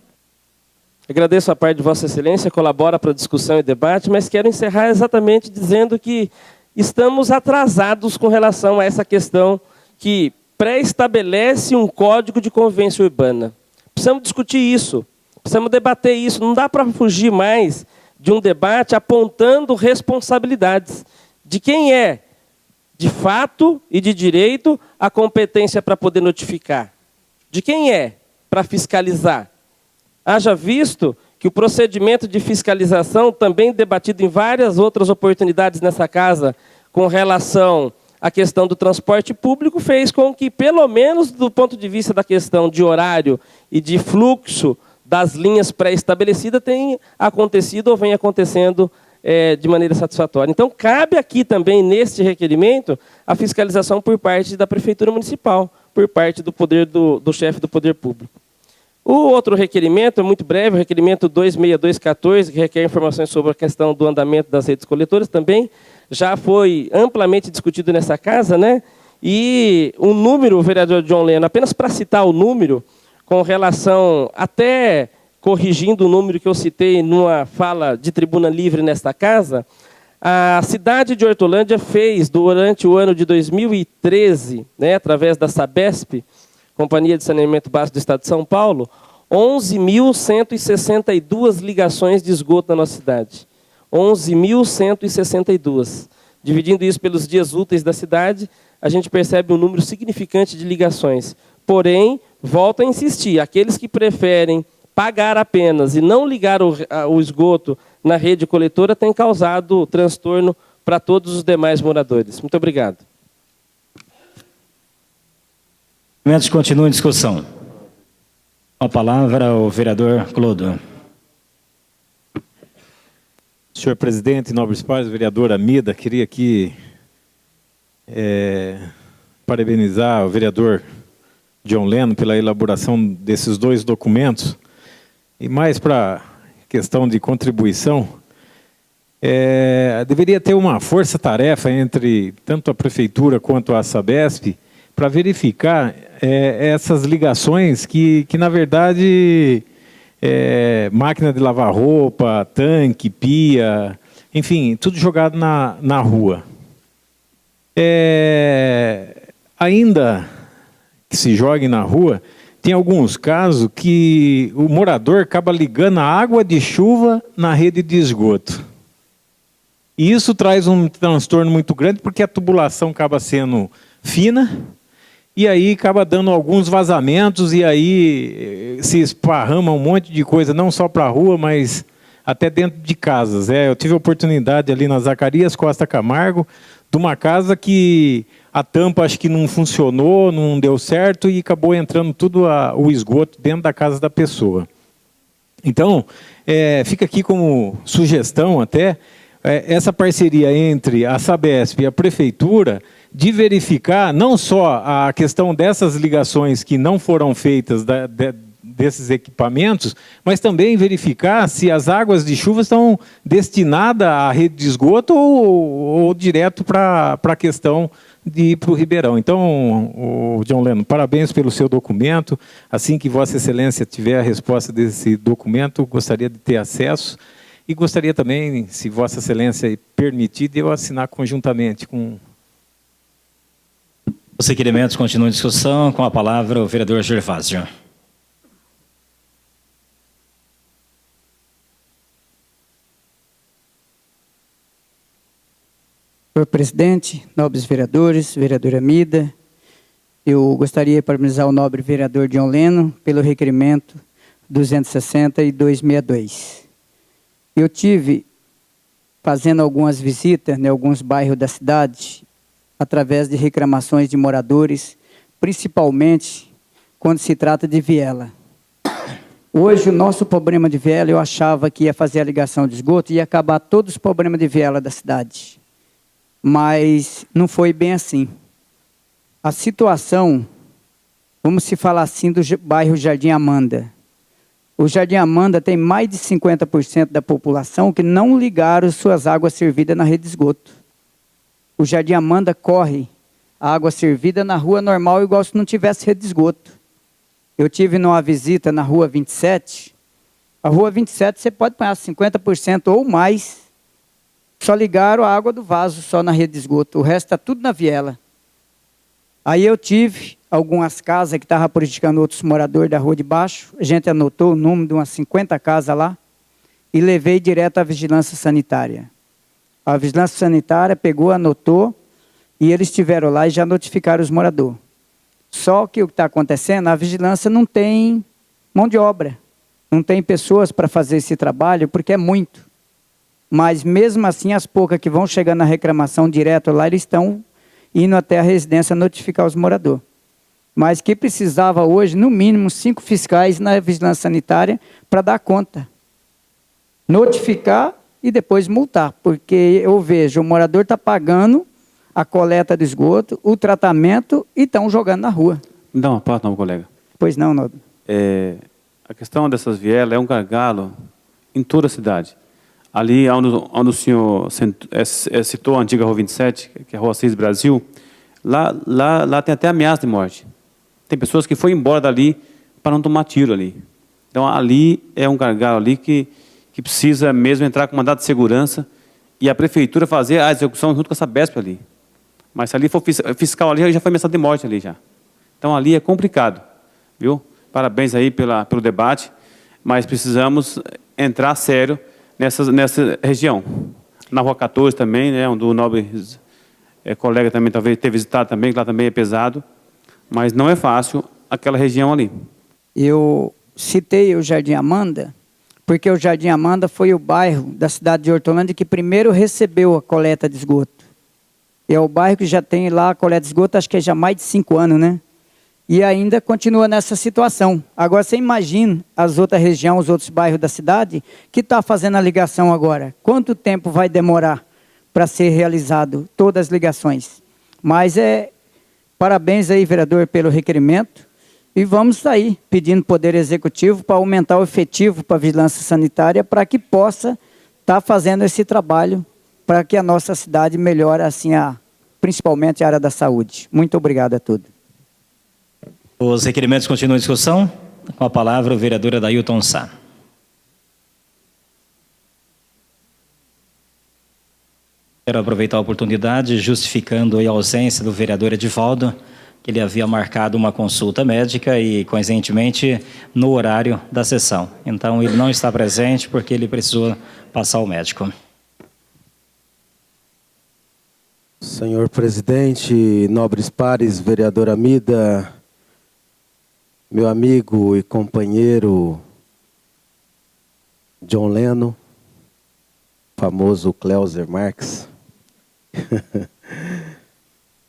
F: Agradeço a parte de Vossa Excelência, colabora para a discussão e debate, mas quero encerrar exatamente dizendo que estamos atrasados com relação a essa questão que pré-estabelece um código de convivência urbana. Precisamos discutir isso, precisamos debater isso. Não dá para fugir mais de um debate apontando responsabilidades de quem é, de fato e de direito, a competência para poder notificar. De quem é para fiscalizar. Haja visto que o procedimento de fiscalização, também debatido em várias outras oportunidades nessa casa, com relação à questão do transporte público, fez com que, pelo menos do ponto de vista da questão de horário e de fluxo das linhas pré-estabelecidas, tenha acontecido ou vem acontecendo de maneira satisfatória. Então, cabe aqui também, neste requerimento, a fiscalização por parte da Prefeitura Municipal, por parte do poder do chefe do Poder Público. O outro requerimento é muito breve, o requerimento 26214, que requer informações sobre a questão do andamento das redes coletoras, também já foi amplamente discutido nessa casa, né? E o número, o vereador John Lendo, apenas para citar o número, com relação, até corrigindo o número que eu citei numa fala de tribuna livre nesta casa, a cidade de Hortolândia fez, durante o ano de 2013, né, através da Sabesp, Companhia de Saneamento Básico do Estado de São Paulo, 11.162 ligações de esgoto na nossa cidade. 11.162. Dividindo isso pelos dias úteis da cidade, a gente percebe um número significante de ligações. Porém, volto a insistir, aqueles que preferem pagar apenas e não ligar o esgoto na rede coletora têm causado transtorno para todos os demais moradores. Muito obrigado.
J: Documentos continuam em discussão. Com a palavra, o vereador Clodo.
C: Senhor presidente, nobres pares, vereador Amida, queria aqui parabenizar o vereador John Lendo pela elaboração desses dois documentos. E mais para questão de contribuição, deveria ter uma força-tarefa entre tanto a Prefeitura quanto a Sabesp para verificar essas ligações que na verdade, máquina de lavar roupa, tanque, pia, enfim, tudo jogado na rua. Ainda que se jogue na rua, tem alguns casos que o morador acaba ligando a água de chuva na rede de esgoto. E isso traz um transtorno muito grande, porque a tubulação acaba sendo fina, e aí acaba dando alguns vazamentos, e aí se esparrama um monte de coisa, não só para a rua, mas até dentro de casas. Eu tive a oportunidade ali na Zacarias Costa Camargo, de uma casa que a tampa acho que não funcionou, não deu certo, e acabou entrando tudo o esgoto dentro da casa da pessoa. Então, fica aqui como sugestão até, essa parceria entre a Sabesp e a Prefeitura, de verificar não só a questão dessas ligações que não foram feitas desses equipamentos, mas também verificar se as águas de chuva estão destinadas à rede de esgoto ou direto para a questão de ir para o Ribeirão. Então, o John Lendo, parabéns pelo seu documento. Assim que Vossa Excelência tiver a resposta desse documento, gostaria de ter acesso. E gostaria também, se Vossa Excelência permitir, de eu assinar conjuntamente com...
J: Os requerimentos continuam em discussão. Com a palavra, o vereador Gervásio.
I: Senhor presidente, nobres vereadores, vereadora Amida, eu gostaria de parabenizar o nobre vereador John Lendo pelo requerimento 260 e 262. Eu tive fazendo algumas visitas em alguns bairros da cidade, através de reclamações de moradores, principalmente quando se trata de viela. Hoje, o nosso problema de viela, eu achava que ia fazer a ligação de esgoto e ia acabar todos os problemas de viela da cidade. Mas não foi bem assim. A situação, vamos se falar assim, do bairro Jardim Amanda. O Jardim Amanda tem mais de 50% da população que não ligaram suas águas servidas na rede de esgoto. O Jardim Amanda corre a água servida na rua normal, igual se não tivesse rede de esgoto. Eu tive numa visita na rua 27. A rua 27 você pode pôr 50% ou mais. Só ligaram a água do vaso só na rede de esgoto. O resto está tudo na viela. Aí eu tive algumas casas que estavam prejudicando outros moradores da rua de baixo. A gente anotou o número de umas 50 casas lá e levei direto à vigilância sanitária. A vigilância sanitária pegou, anotou e eles estiveram lá e já notificaram os moradores. Só que o que está acontecendo, a vigilância não tem mão de obra. Não tem pessoas para fazer esse trabalho, porque é muito. Mas mesmo assim, as poucas que vão chegando na reclamação direto lá, eles estão indo até a residência notificar os moradores. Mas que precisava hoje, no mínimo, 5 fiscais na vigilância sanitária para dar conta. Notificar e depois multar. Porque eu vejo, o morador está pagando a coleta do esgoto, o tratamento e estão jogando na rua.
O: Me dá uma parte, não, colega.
I: Pois não, Nobre.
O: A questão dessas vielas é um gargalo em toda a cidade. Ali onde o senhor citou a antiga Rua 27, que é a Rua 6 Brasil, lá tem até ameaça de morte. Tem pessoas que foram embora dali para não tomar tiro ali. Então, ali é um gargalo ali que precisa mesmo entrar com mandado de segurança e a prefeitura fazer a execução junto com essa Sabesp ali. Mas se ali for fiscal ali, já foi ameaçado de morte ali já. Então, ali é complicado, viu? Parabéns aí pelo debate, mas precisamos entrar sério nessa região. Na Rua 14 também, né, onde o nobre colega também talvez ter visitado também, que lá também é pesado, mas não é fácil aquela região ali. Eu
I: citei o Jardim Amanda, porque o Jardim Amanda foi o bairro da cidade de Hortolândia que primeiro recebeu a coleta de esgoto. É o bairro que já tem lá a coleta de esgoto, acho que é já mais de 5 anos, né? E ainda continua nessa situação. Agora, você imagina as outras regiões, os outros bairros da cidade, que está fazendo a ligação agora. Quanto tempo vai demorar para ser realizado todas as ligações? Mas parabéns aí, vereador, pelo requerimento. E vamos aí pedindo Poder Executivo para aumentar o efetivo para a vigilância sanitária para que possa estar fazendo esse trabalho para que a nossa cidade melhore, assim, principalmente a área da saúde. Muito obrigado a todos.
J: Os requerimentos continuam em discussão. Com a palavra, o vereador Adailton Sá. Quero aproveitar a oportunidade, justificando a ausência do vereador Edivaldo, que ele havia marcado uma consulta médica e, coincidentemente, no horário da sessão. Então, ele não está presente porque ele precisou passar ao médico.
K: Senhor presidente, nobres pares, vereador Amida, meu amigo e companheiro John Leno, famoso Cleuser Marx,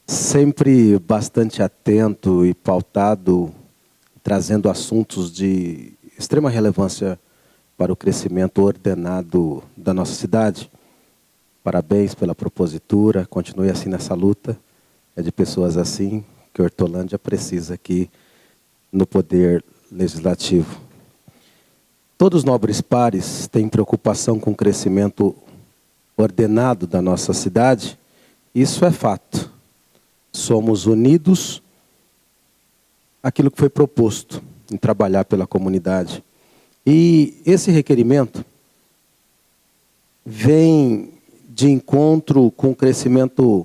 K: sempre bastante atento e pautado, trazendo assuntos de extrema relevância para o crescimento ordenado da nossa cidade. Parabéns pela propositura, continue assim nessa luta. É de pessoas assim que Hortolândia precisa aqui no Poder Legislativo. Todos os nobres pares têm preocupação com o crescimento ordenado da nossa cidade. Isso é fato. Somos unidos àquilo que foi proposto em trabalhar pela comunidade. E esse requerimento vem de encontro com o crescimento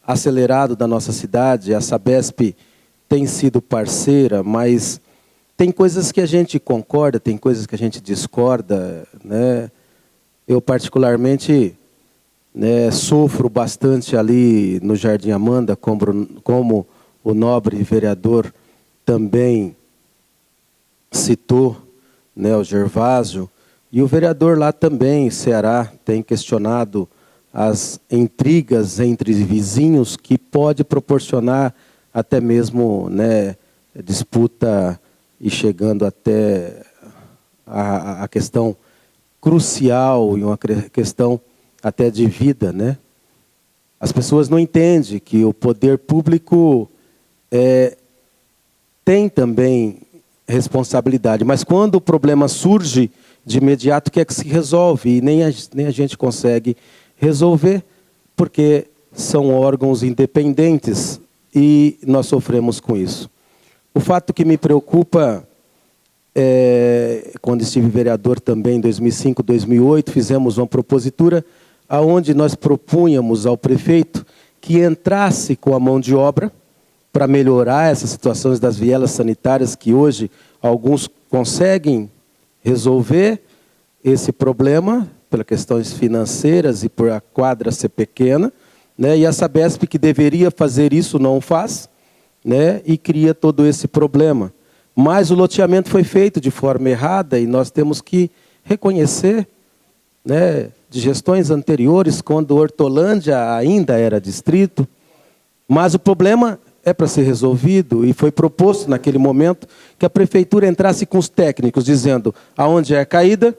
K: acelerado da nossa cidade. A Sabesp tem sido parceira, mas tem coisas que a gente concorda, tem coisas que a gente discorda, né? Eu, particularmente, sofro bastante ali no Jardim Amanda, como o nobre vereador também citou, né, o Gervásio, e o vereador lá também, Ceará, tem questionado as intrigas entre vizinhos que pode proporcionar até mesmo, né, disputa e chegando até a questão crucial e uma questão até de vida, né? As pessoas não entendem que o poder público tem também responsabilidade, mas quando o problema surge, de imediato que é que se resolve, e nem a gente consegue resolver, porque são órgãos independentes e nós sofremos com isso. O fato que me preocupa quando estive vereador também em 2005, 2008, fizemos uma propositura aonde nós propunhamos ao prefeito que entrasse com a mão de obra para melhorar essas situações das vielas sanitárias que hoje alguns conseguem resolver esse problema pelas questões financeiras e por a quadra ser pequena, né? E a Sabesp, que deveria fazer isso, não faz, né? E cria todo esse problema. Mas o loteamento foi feito de forma errada e nós temos que reconhecer, né, de gestões anteriores, quando Hortolândia ainda era distrito, mas o problema é para ser resolvido e foi proposto naquele momento que a prefeitura entrasse com os técnicos dizendo aonde é a caída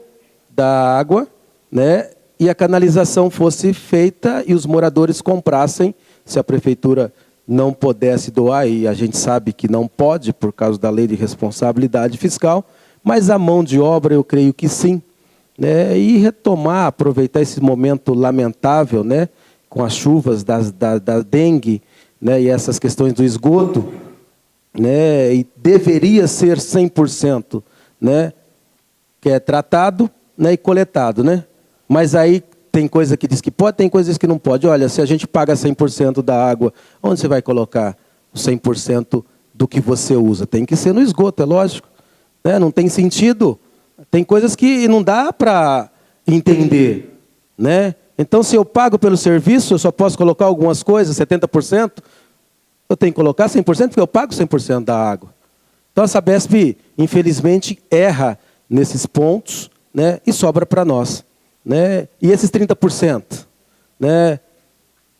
K: da água, né, e a canalização fosse feita e os moradores comprassem, se a prefeitura não pudesse doar, e a gente sabe que não pode por causa da lei de responsabilidade fiscal, mas a mão de obra eu creio que sim, né, e retomar, aproveitar esse momento lamentável, né, com as chuvas da dengue, né, e essas questões do esgoto, né, e deveria ser 100%, né, que é tratado, né, e coletado, né? Mas aí tem coisa que diz que pode, tem coisas que não pode. Olha, se a gente paga 100% da água, onde você vai colocar o 100% do que você usa? Tem que ser no esgoto, é lógico, né? Não tem sentido. Tem coisas que não dá para entender, né? Então, se eu pago pelo serviço, eu só posso colocar algumas coisas, 70%, eu tenho que colocar 100% porque eu pago 100% da água. Então, a Sabesp, infelizmente, erra nesses pontos, né, e sobra para nós, né? E esses 30%, né,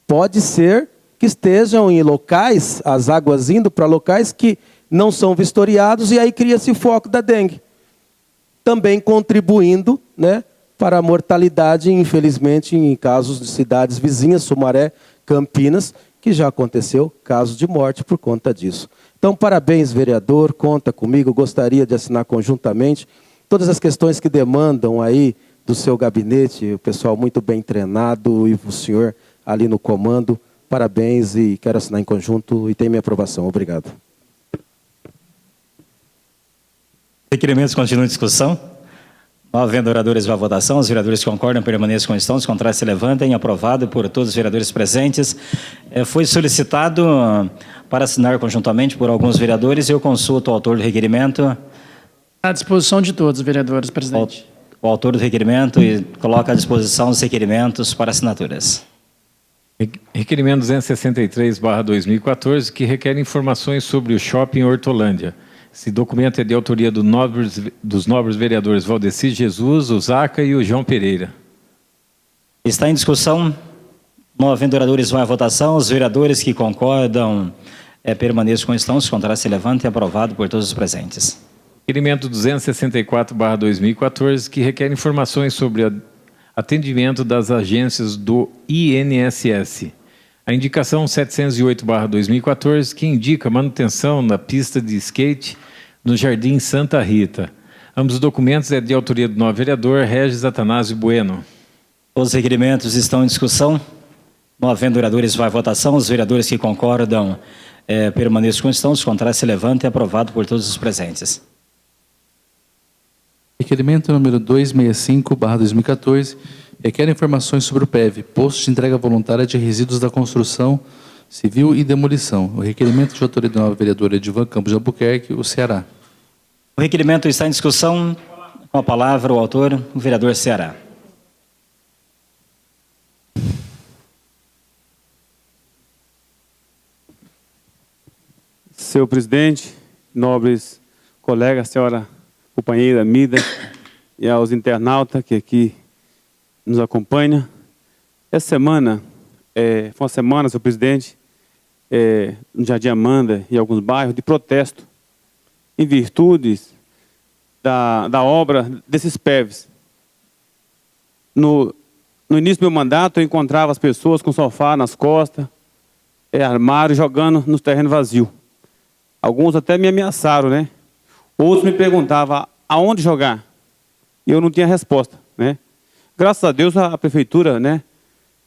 K: pode ser que estejam em locais, as águas indo para locais que não são vistoriados, e aí cria-se o foco da dengue. Também contribuindo, né, para a mortalidade, infelizmente, em casos de cidades vizinhas, Sumaré, Campinas, que já aconteceu casos de morte por conta disso. Então, parabéns, vereador, conta comigo, gostaria de assinar conjuntamente todas as questões que demandam aí do seu gabinete, o pessoal muito bem treinado e o senhor ali no comando, parabéns e quero assinar em conjunto e tem minha aprovação. Obrigado.
J: Requerimentos continuam em discussão. Não havendo oradores à votação, os vereadores que concordam permaneçam como estão, os contrários se levantem. Aprovado por todos os vereadores presentes. Foi solicitado para assinar conjuntamente por alguns vereadores e eu consulto o autor do requerimento.
N: À disposição de todos, vereadores, presidente.
J: O autor do requerimento e coloca à disposição os requerimentos para assinaturas.
C: Requerimento 263/2014, que requer informações sobre o Shopping Hortolândia. Esse documento é de autoria dos nobres vereadores Valdeci Jesus, o Zaca e o João Pereira.
J: Está em discussão. Não havendo oradores, vai à votação. Os vereadores que concordam permaneçam como estão. Os contrários se levantem. Aprovado por todos os presentes.
C: Requerimento 264/2014, que requer informações sobre atendimento das agências do INSS. A indicação 708/2014, que indica manutenção na pista de skate no Jardim Santa Rita. Ambos os documentos é de autoria do novo vereador Regis Atanásio Bueno.
J: Os requerimentos estão em discussão. Não havendo oradores, vai à votação. Os vereadores que concordam permaneçam como estão. Os contrários se levantem. Aprovado por todos os presentes.
B: Requerimento número 265/2014, requer informações sobre o PEV, Posto de Entrega Voluntária de Resíduos da Construção Civil e Demolição. O requerimento de autoria do novo vereador Edivan Campos de Albuquerque, o Ceará.
J: O requerimento está em discussão. Com a palavra o autor, o vereador Ceará.
O: Senhor presidente, nobres colegas, senhora companheira Mida e aos internautas que aqui nos acompanham. Essa semana, foi uma semana, senhor presidente, no Jardim Amanda e alguns bairros, de protesto, em virtude da obra desses PEVs. No início do meu mandato, eu encontrava as pessoas com sofá nas costas, armário, jogando no terreno vazio. Alguns até me ameaçaram, né? Outros me perguntavam aonde jogar. E eu não tinha resposta, né? Graças a Deus, a prefeitura, né,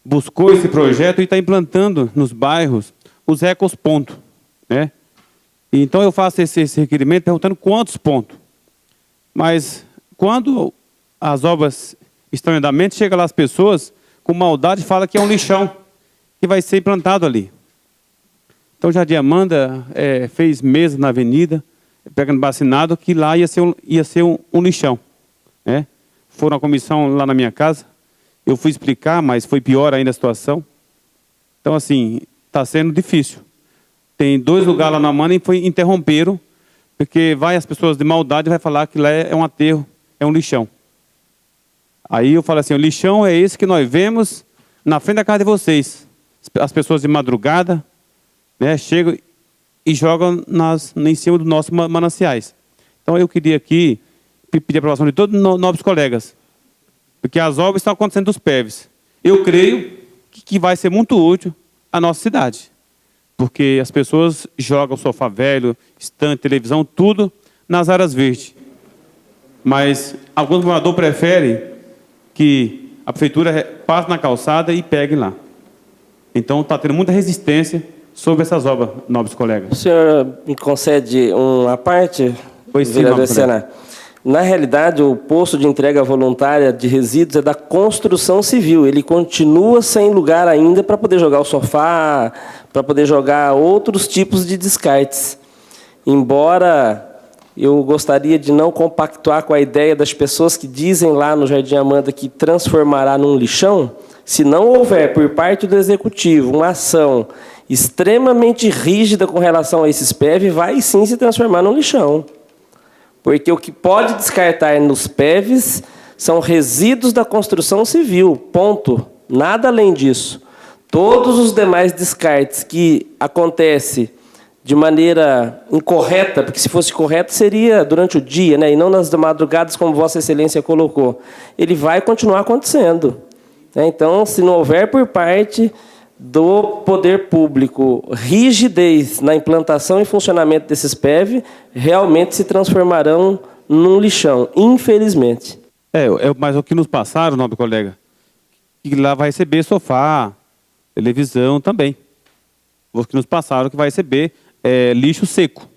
O: buscou esse projeto e está implantando nos bairros os ecos-pontos, né? E então eu faço esse requerimento perguntando quantos pontos. Mas quando as obras estão em andamento, chega lá as pessoas com maldade e fala que é um lixão que vai ser implantado ali. Então, Jardim Amanda fez mesa na avenida, pegando bacinado, que lá ia ser um lixão, né? Foram à comissão lá na minha casa, eu fui explicar, mas foi pior ainda a situação. Então, assim, está sendo difícil. Tem 2 lugares lá na Amanda e interromperam, porque as pessoas de maldade vai falar que lá é um aterro, é um lixão. Aí eu falo assim, o lixão é esse que nós vemos na frente da casa de vocês. As pessoas de madrugada, né, chegam e jogam em cima dos nossos mananciais. Então eu queria aqui pedir a aprovação de todos os nobres colegas, porque as obras estão acontecendo dos PEVs. Eu creio que vai ser muito útil à nossa cidade, porque as pessoas jogam sofá velho, estante, televisão, tudo nas áreas verdes. Mas alguns moradores preferem que a prefeitura passe na calçada e pegue lá. Então está tendo muita resistência sobre essas obras, nobres colegas.
F: O senhor me concede uma parte, vereador Sena? Na realidade, o posto de entrega voluntária de resíduos é da construção civil. Ele continua sem lugar ainda para poder jogar o sofá, para poder jogar outros tipos de descartes. Embora eu gostaria de não compactuar com a ideia das pessoas que dizem lá no Jardim Amanda que transformará num lixão, se não houver por parte do Executivo uma ação extremamente rígida com relação a esses PEV, vai sim se transformar num lixão. Porque o que pode descartar nos PEVs são resíduos da construção civil, ponto. Nada além disso. Todos os demais descartes que acontecem de maneira incorreta, porque se fosse correto seria durante o dia, né, e não nas madrugadas, como Vossa Excelência colocou, ele vai continuar acontecendo. Então, se não houver por parte do poder público rigidez na implantação e funcionamento desses PEV, realmente se transformarão num lixão, infelizmente.
O: Mas o que nos passaram, nobre colega, que lá vai receber sofá, televisão também. O que nos passaram que vai receber lixo seco,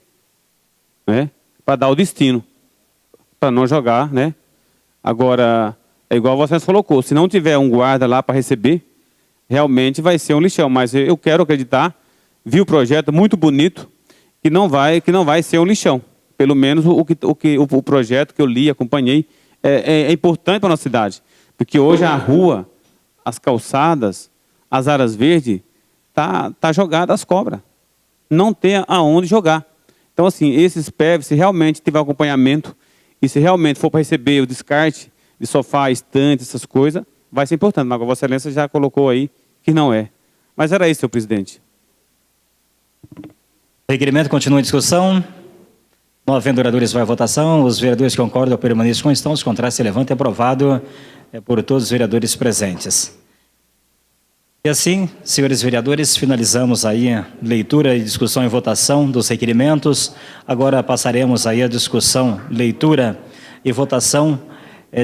O: né, para dar o destino, para não jogar, né? Agora, é igual você colocou, se não tiver um guarda lá para receber, realmente vai ser um lixão, mas eu quero acreditar, vi o projeto muito bonito, que não vai ser um lixão. Pelo menos o projeto que eu li, acompanhei, é importante para a nossa cidade. Porque hoje a rua, as calçadas, as áreas verdes, tá jogada as cobras. Não tem aonde jogar. Então, assim, esses PEVs, se realmente tiver acompanhamento, e se realmente for para receber o descarte de sofá, estante, essas coisas, vai ser importante, mas a Vossa Excelência já colocou aí que não é. Mas era isso, senhor presidente.
J: O requerimento continua em discussão. Não havendo oradores, vai à votação. Os vereadores que concordam permaneçam como estão. Os contrários se levantam. Aprovado por todos os vereadores presentes. E assim, senhores vereadores, finalizamos aí a leitura e discussão e votação dos requerimentos. Agora passaremos aí a discussão, leitura e votação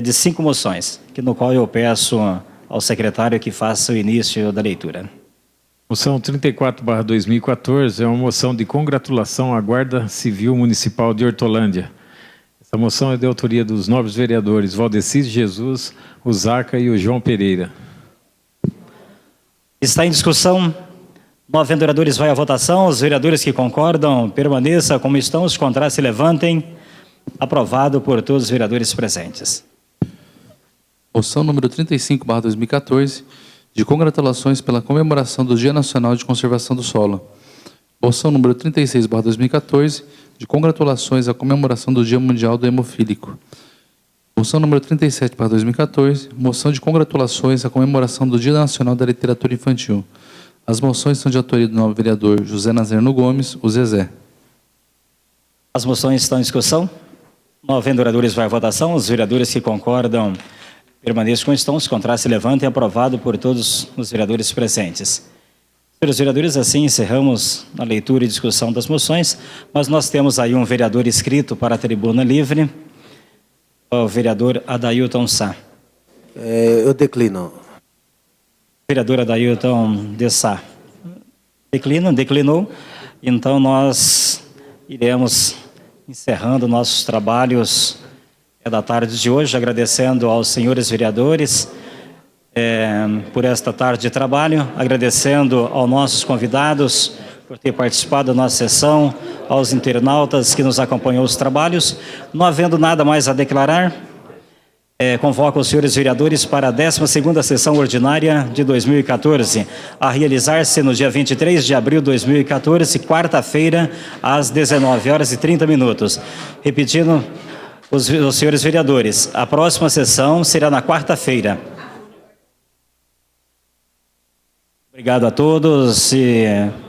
J: de 5 moções, no qual eu peço ao secretário que faça o início da leitura.
C: Moção 34/2014 é uma moção de congratulação à Guarda Civil Municipal de Hortolândia. Essa moção é de autoria dos nobres vereadores Valdecir Jesus, o Zaca e o João Pereira.
J: Está em discussão. Não havendo vereadores, vai à votação. Os vereadores que concordam, permaneçam como estão. Os contrários, se levantem. Aprovado por todos os vereadores presentes.
B: Moção número 35/2014, de congratulações pela comemoração do Dia Nacional de Conservação do Solo. Moção número 36/2014, de congratulações à comemoração do Dia Mundial do Hemofílico. Moção número 37/2014, moção de congratulações à comemoração do Dia Nacional da Literatura Infantil. As moções são de autoria do nobre vereador José Nazareno Gomes, o Zezé.
J: As moções estão em discussão. Não havendo oradores, vai à votação. Os vereadores que concordam permaneçam como estão. Os contrários se levantem. Aprovado por todos os vereadores presentes. Senhores vereadores, assim encerramos a leitura e discussão das moções, mas nós temos aí um vereador inscrito para a tribuna livre, o vereador Adailton Sá.
K: Eu declino.
J: Vereador Adailton de Sá. Declinou. Então nós iremos encerrando nossos trabalhos da tarde de hoje, agradecendo aos senhores vereadores por esta tarde de trabalho, agradecendo aos nossos convidados por ter participado da nossa sessão, aos internautas que nos acompanhou os trabalhos. Não havendo nada mais a declarar, convoco os senhores vereadores para a 12ª sessão ordinária de 2014, a realizar-se no dia 23 de abril de 2014, quarta-feira, às 19h30. Repetindo, os senhores vereadores, a próxima sessão será na quarta-feira. Obrigado a todos e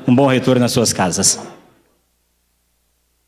J: um bom retorno às suas casas.